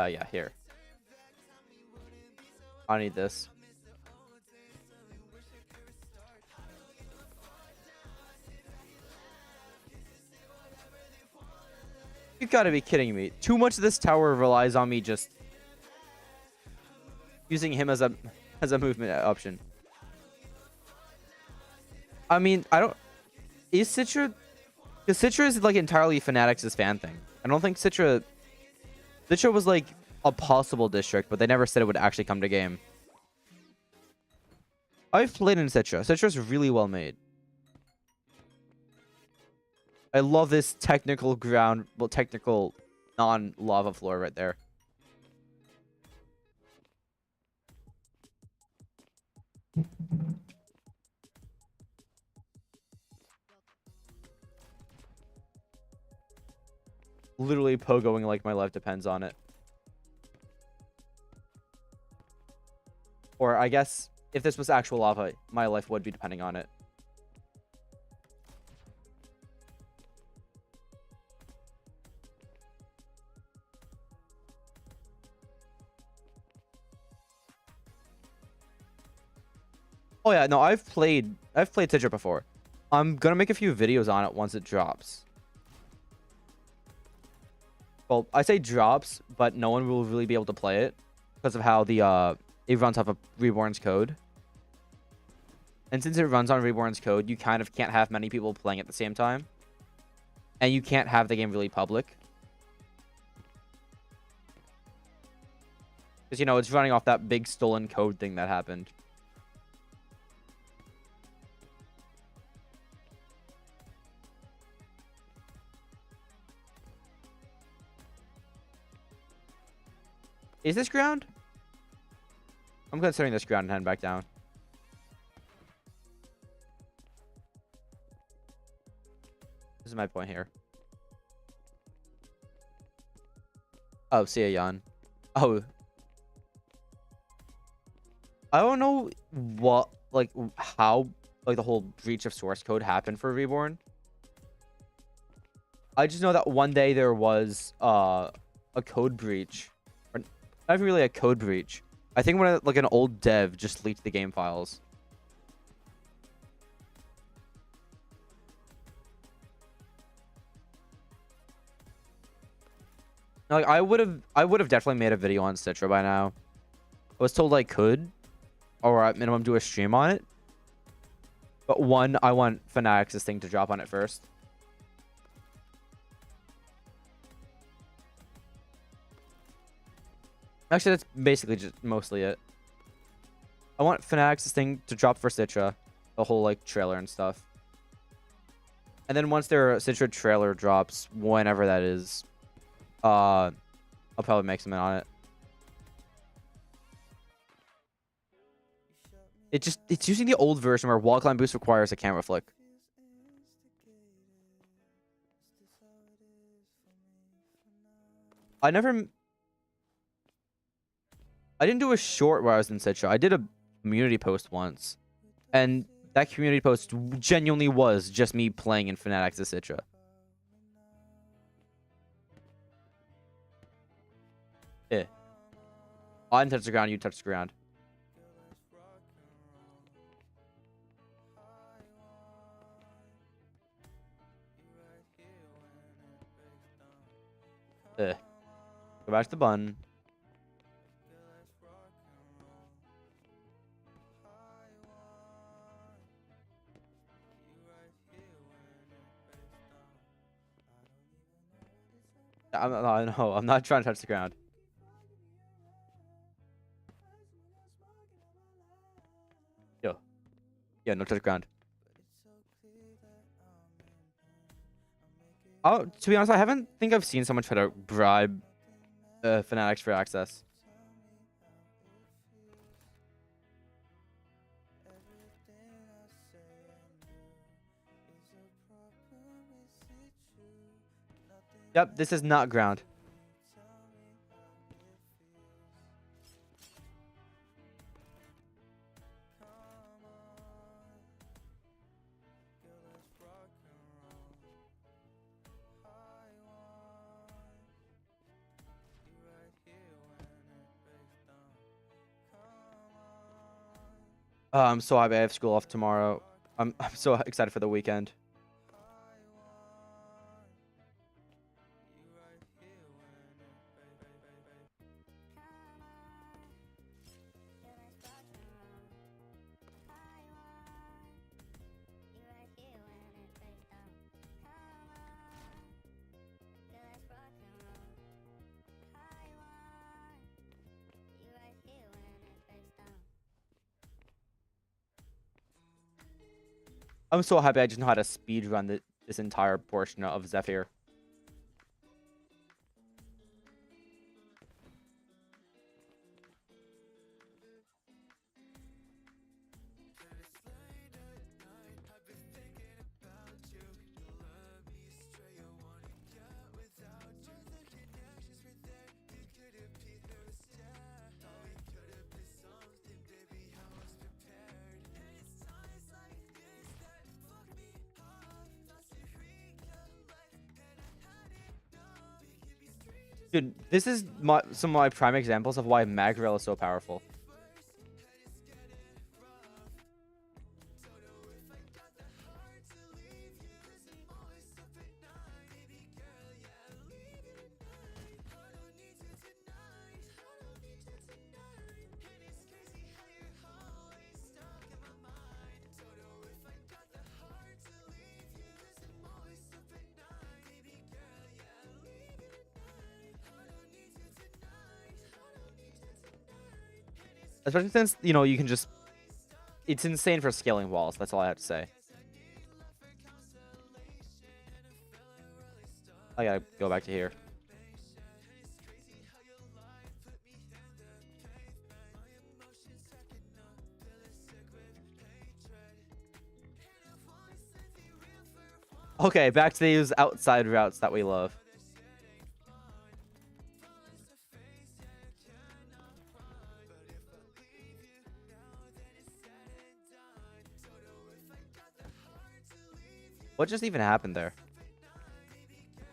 Yeah, here. I need this. You gotta be kidding me. Too much of this tower relies on me just using him as a movement option. I mean, I don't... Is Citra... Because Citra is like entirely Fanatics' fan thing. I don't think Citra... Citra was like a possible district, but they never said it would actually come to game. I've played in Citra. Citra's really well made. I love this technical ground... Well, technical non-lava floor right there. Literally pogoing like my life depends on it. Or I guess if this was actual lava, my life would be depending on it. Oh yeah, no, I've played Citra before. I'm gonna make a few videos on it once it drops. Well, I say drops, but no one will really be able to play it because of how the it runs off of Reborn's code. And since it runs on Reborn's code, you kind of can't have many people playing at the same time. And you can't have the game really public. Because, you know, it's running off that big stolen code thing that happened. Is this ground? I'm considering this ground and heading back down. This is my point here. Oh, see ya, Jan. Oh. I don't know what, like, how, like, the whole breach of source code happened for Reborn. I just know that one day there was, a code breach. Or not really a code breach. I think when, like, an old dev just leaked the game files. Like, I would have definitely made a video on Citra by now. I was told I could, or at minimum do a stream on it. But one, I want Fanatics' thing to drop on it first. Actually, that's basically just mostly it. I want Fanatics' thing to drop for Citra, the whole like trailer and stuff. And then once their Citra trailer drops, whenever that is, I'll probably make something on it. It's using the old version where wall climb boost requires a camera flick. I didn't do a short where I was in Citra. I did a community post once. And that community post genuinely was just me playing in Fanatics of Citra. Yeah. I didn't touch the ground, you touched the ground. Go back to the button. No, I'm not trying to touch the ground. Yo. Yeah, no touch the ground. Oh, to be honest, I haven't think I've seen someone try to bribe Fanatics for access. Yep, this is not ground. I'm so happy I have school off tomorrow. I'm so excited for the weekend. I'm so happy I just know how to speed run this entire portion of Zephyr. Dude, this is some of my prime examples of why Magrel is so powerful. Especially since, you know, you can just... It's insane for scaling walls. That's all I have to say. I gotta go back to here. Okay, back to these outside routes that we love. What just even happened there?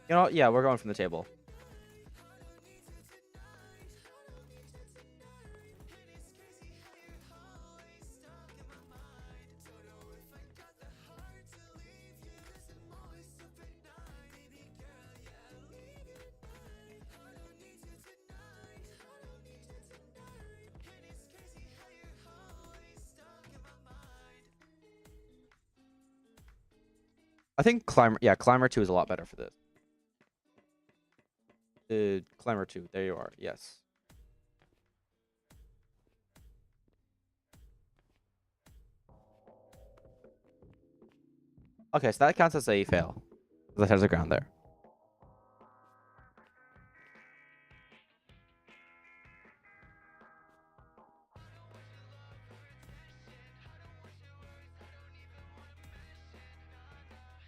You know, yeah, we're going from the table. I think Climber 2 is a lot better for this. Climber 2, there you are, yes. Okay, so that counts as a fail. That has a ground there.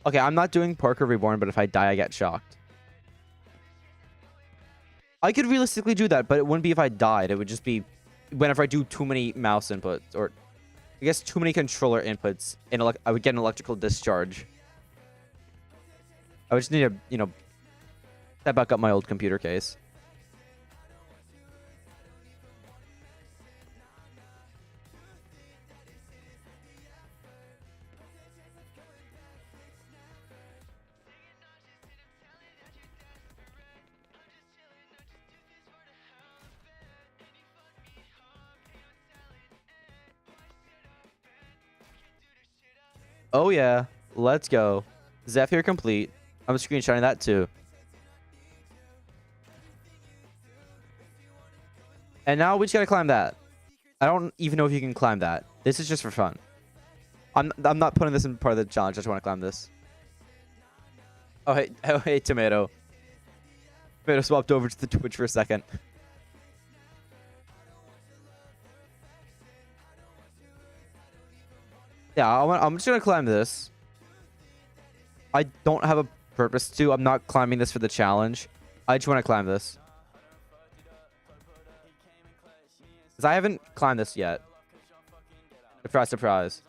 Okay, I'm not doing Parkour Reborn, but if I die, I get shocked. I could realistically do that, but it wouldn't be if I died. It would just be whenever I do too many mouse inputs, or I guess too many controller inputs, and I would get an electrical discharge. I would just need to, you know, set back up my old computer case. Oh yeah, let's go. Zephyr complete. I'm screenshotting that too. And now we just gotta climb that. I don't even know if you can climb that. This is just for fun. I'm not putting this in part of the challenge. I just want to climb this. Oh hey, Tomato. Tomato swapped over to the Twitch for a second. Yeah, I'm just gonna climb this. I don't have a purpose to. I'm not climbing this for the challenge. I just want to climb this. Because I haven't climbed this yet. Surprise, surprise.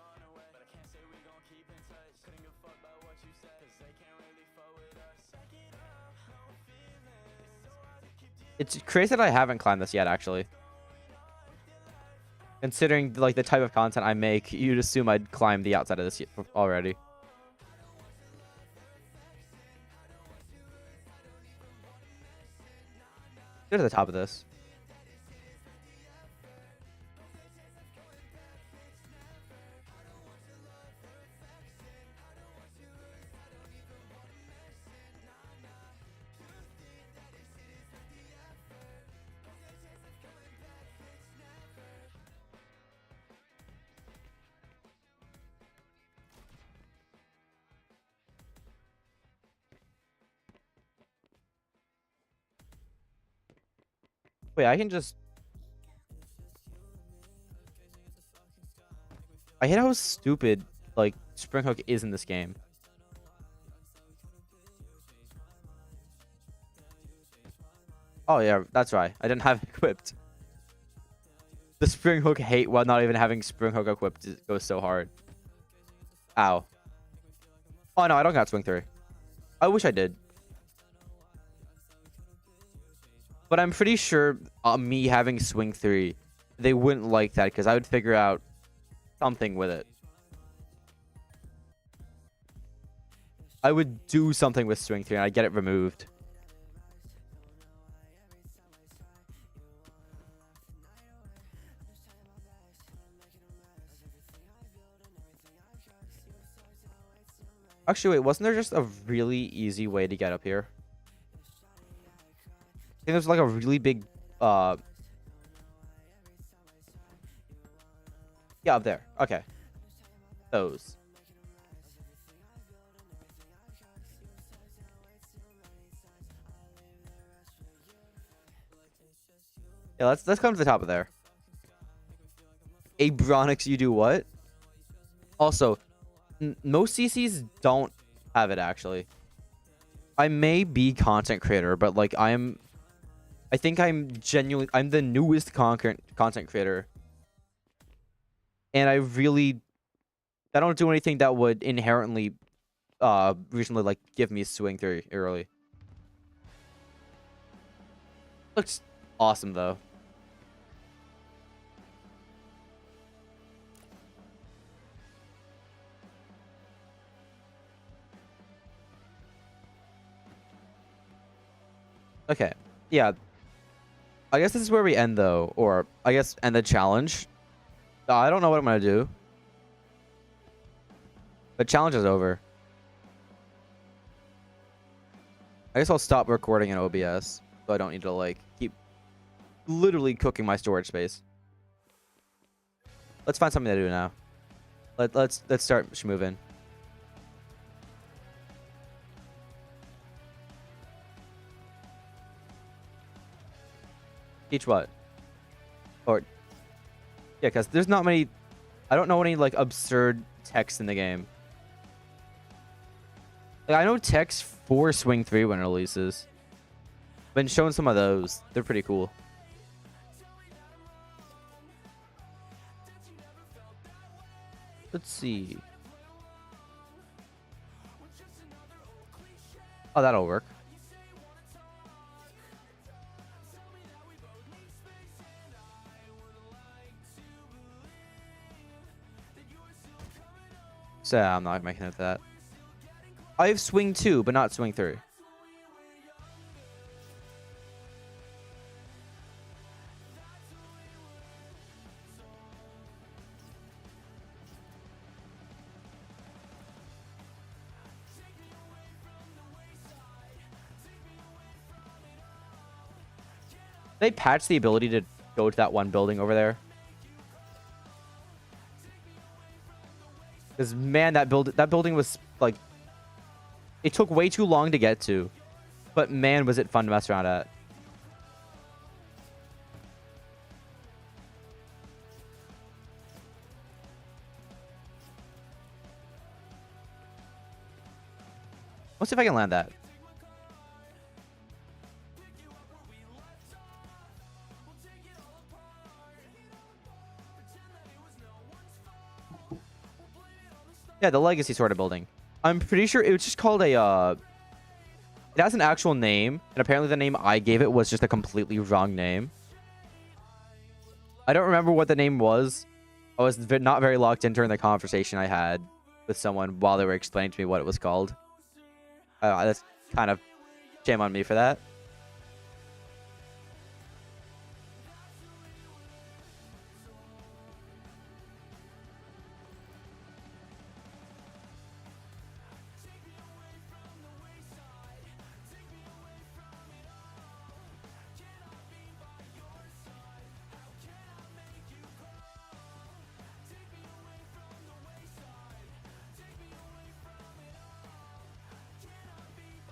It's crazy that I haven't climbed this yet, actually. Considering, like, the type of content I make, you'd assume I'd climb the outside of this already. Go to the top of this. Wait, I can just... I hate how stupid, like, Spring Hook is in this game. Oh, yeah, that's right. I didn't have it equipped. The Spring Hook hate while not even having Spring Hook equipped goes so hard. Ow. Oh, no, I don't got Swing 3. I wish I did. But I'm pretty sure me having Swing 3, they wouldn't like that because I would figure out something with it. I would do something with Swing 3 and I'd get it removed. Actually, wait, wasn't there just a really easy way to get up here? I think there's like a really big, yeah, up there. Okay. Those. Yeah, let's come to the top of there. Abronics, you do what? Also, most CCs don't have it, actually. I may be content creator, but like I think I'm the newest content creator. And I don't do anything that would inherently recently like give me Swing 3 early. Looks awesome though. Okay. Yeah. I guess this is where we end though, or I guess end the challenge. I don't know what I'm gonna do. The challenge is over. I guess I'll stop recording in OBS, so I don't need to like keep literally cooking my storage space. Let's find something to do now. Let's start schmoving. Teach what? Or yeah, because there's not many. I don't know any like absurd text in the game. Like I know text for Swing 3 when it releases. Been showing some of those. They're pretty cool. Let's see. Oh, that'll work. So I'm not making it that. I have Swing 2, but not Swing 3. They patched the ability to go to that one building over there. Because man, that building was like, it took way too long to get to, but man, was it fun to mess around at. Let's see if I can land that. Yeah, the legacy sort of building. I'm pretty sure it was just called a, it has an actual name, and apparently the name I gave it was just a completely wrong name. I don't remember what the name was. I was not very locked in during the conversation I had with someone while they were explaining to me what it was called. That's kind of shame on me for that.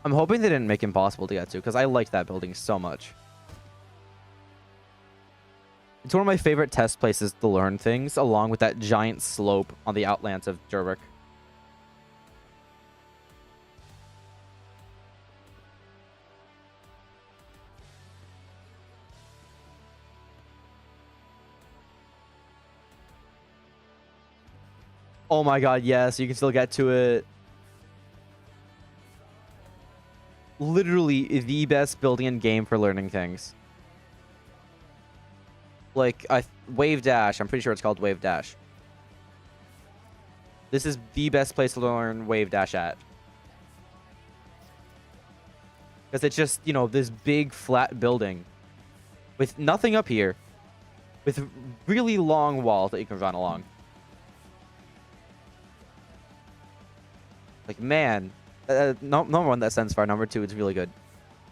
I'm hoping they didn't make it impossible to get to, because I liked that building so much. It's one of my favorite test places to learn things, along with that giant slope on the outlands of Jurwick. Oh my god, yes, you can still get to it. Literally the best building in game for learning things. Like, Wave Dash, I'm pretty sure it's called Wave Dash. This is the best place to learn Wave Dash at. Because it's just, you know, this big flat building with nothing up here, with really long walls that you can run along. Like, man, number one, that sends far. Number two, it's really good.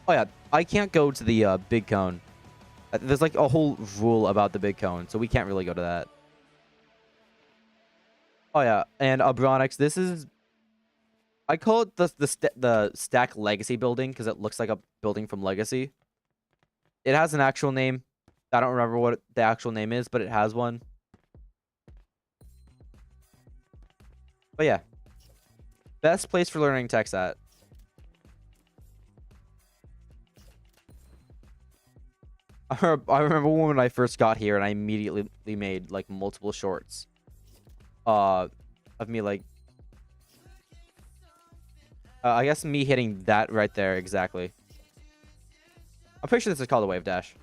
Oh yeah, I can't go to the big cone. There's like a whole rule about the big cone, so we can't really go to that. Oh yeah, and Abronix, this is, I call it the Stack Legacy building because it looks like a building from Legacy. It has an actual name. I don't remember what the actual name is, but it has one. But yeah, best place for learning text at. I remember when I first got here and I immediately made like multiple shorts of me like I guess me hitting that right there exactly. I'm pretty sure this is called a wave dash.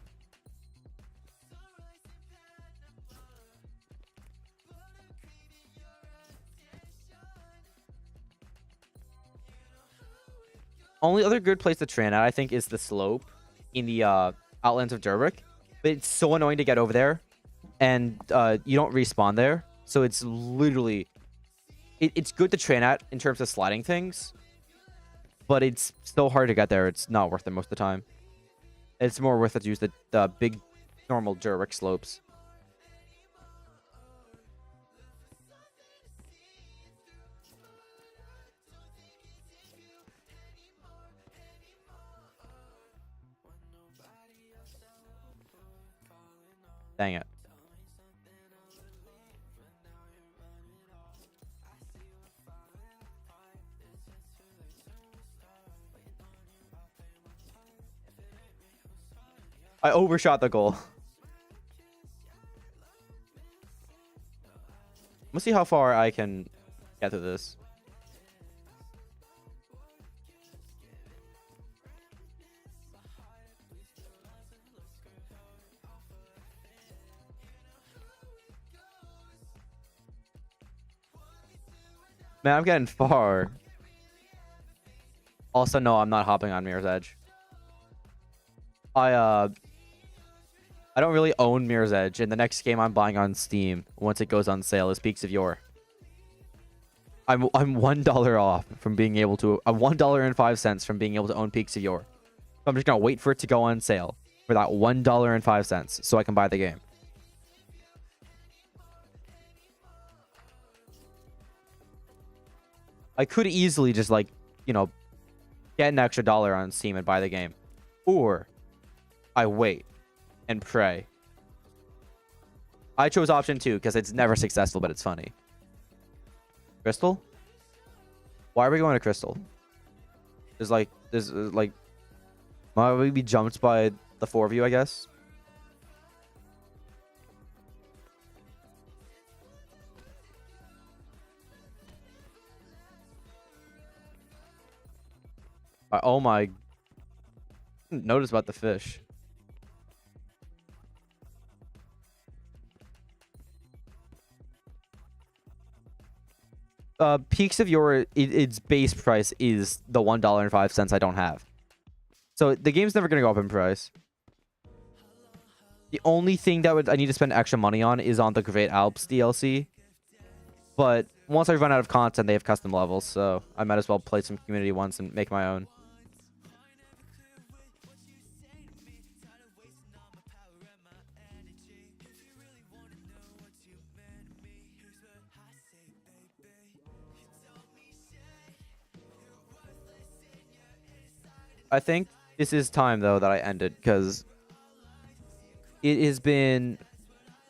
Only other good place to train at, I think, is the slope in the Outlands of Durwick. But it's so annoying to get over there, and you don't respawn there. So it's literally... It's good to train at in terms of sliding things, but it's so hard to get there, it's not worth it most of the time. It's more worth it to use the big, normal Durwick slopes. Dang it. I overshot the goal. Let's see how far I can get to this. Man, I'm getting far. Also, no, I'm not hopping on Mirror's Edge. I don't really own Mirror's Edge, and the next game I'm buying on Steam once it goes on sale is Peaks of Yore. I'm $1 off from being able to $1.05 from being able to own Peaks of Yore. So I'm just gonna wait for it to go on sale for that $1.05 so I can buy the game. I could easily just like, you know, get an extra dollar on Steam and buy the game. Or I wait and pray. I chose option 2 because it's never successful, but it's funny. Crystal? Why are we going to Crystal? There's like, might we be jumped by the 4 of you, I guess? Oh my. Notice about the fish. Peaks of Yore, its base price is the $1.05 I don't have. So the game's never going to go up in price. The only thing that I need to spend extra money on is on the Great Alps DLC. But once I run out of content, they have custom levels, so I might as well play some community ones and make my own. I think this is time, though, that I end it, because it has been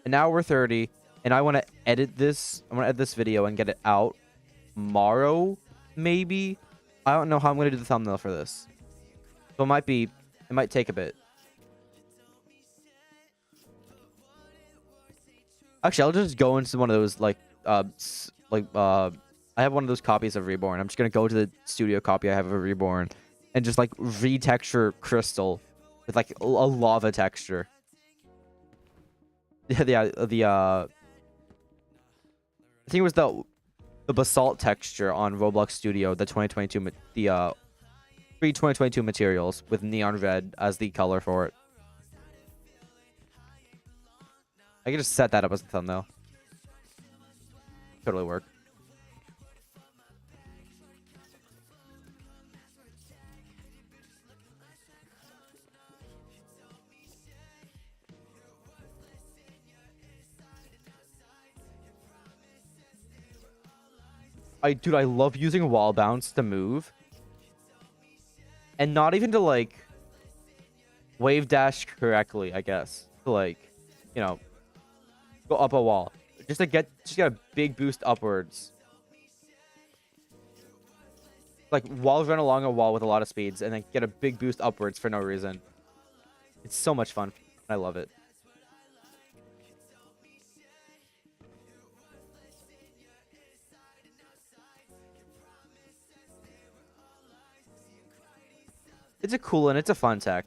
an hour 30, and I want to edit this. I want to edit this video and get it out tomorrow, maybe. I don't know how I'm going to do the thumbnail for this. So it might take a bit. Actually, I'll just go into one of those, I have one of those copies of Reborn. I'm just going to go to the studio copy I have of Reborn and just, like, retexture Crystal with, like, a lava texture. Yeah, I think it was the basalt texture on Roblox Studio, the 2022, the pre-2022 materials with neon red as the color for it. I can just set that up as a thumbnail. Totally work. Dude, I love using wall bounce to move. And not even to, like, wave dash correctly, I guess. To, like, you know, go up a wall. Just get a big boost upwards. Like, walls run along a wall with a lot of speeds, and then get a big boost upwards for no reason. It's so much fun. I love it. It's a cool and it's a fun tech.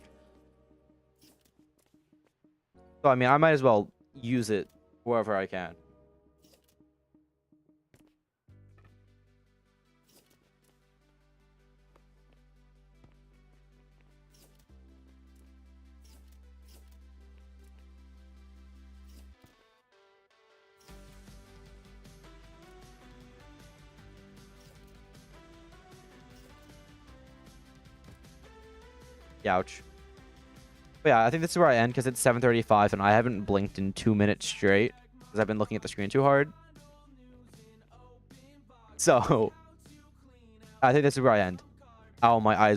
So, I mean, I might as well use it wherever I can. Ouch. But yeah, I think this is where I end because it's 7:35 and I haven't blinked in 2 minutes straight because I've been looking at the screen too hard. So, I think this is where I end. Ow, my eyes.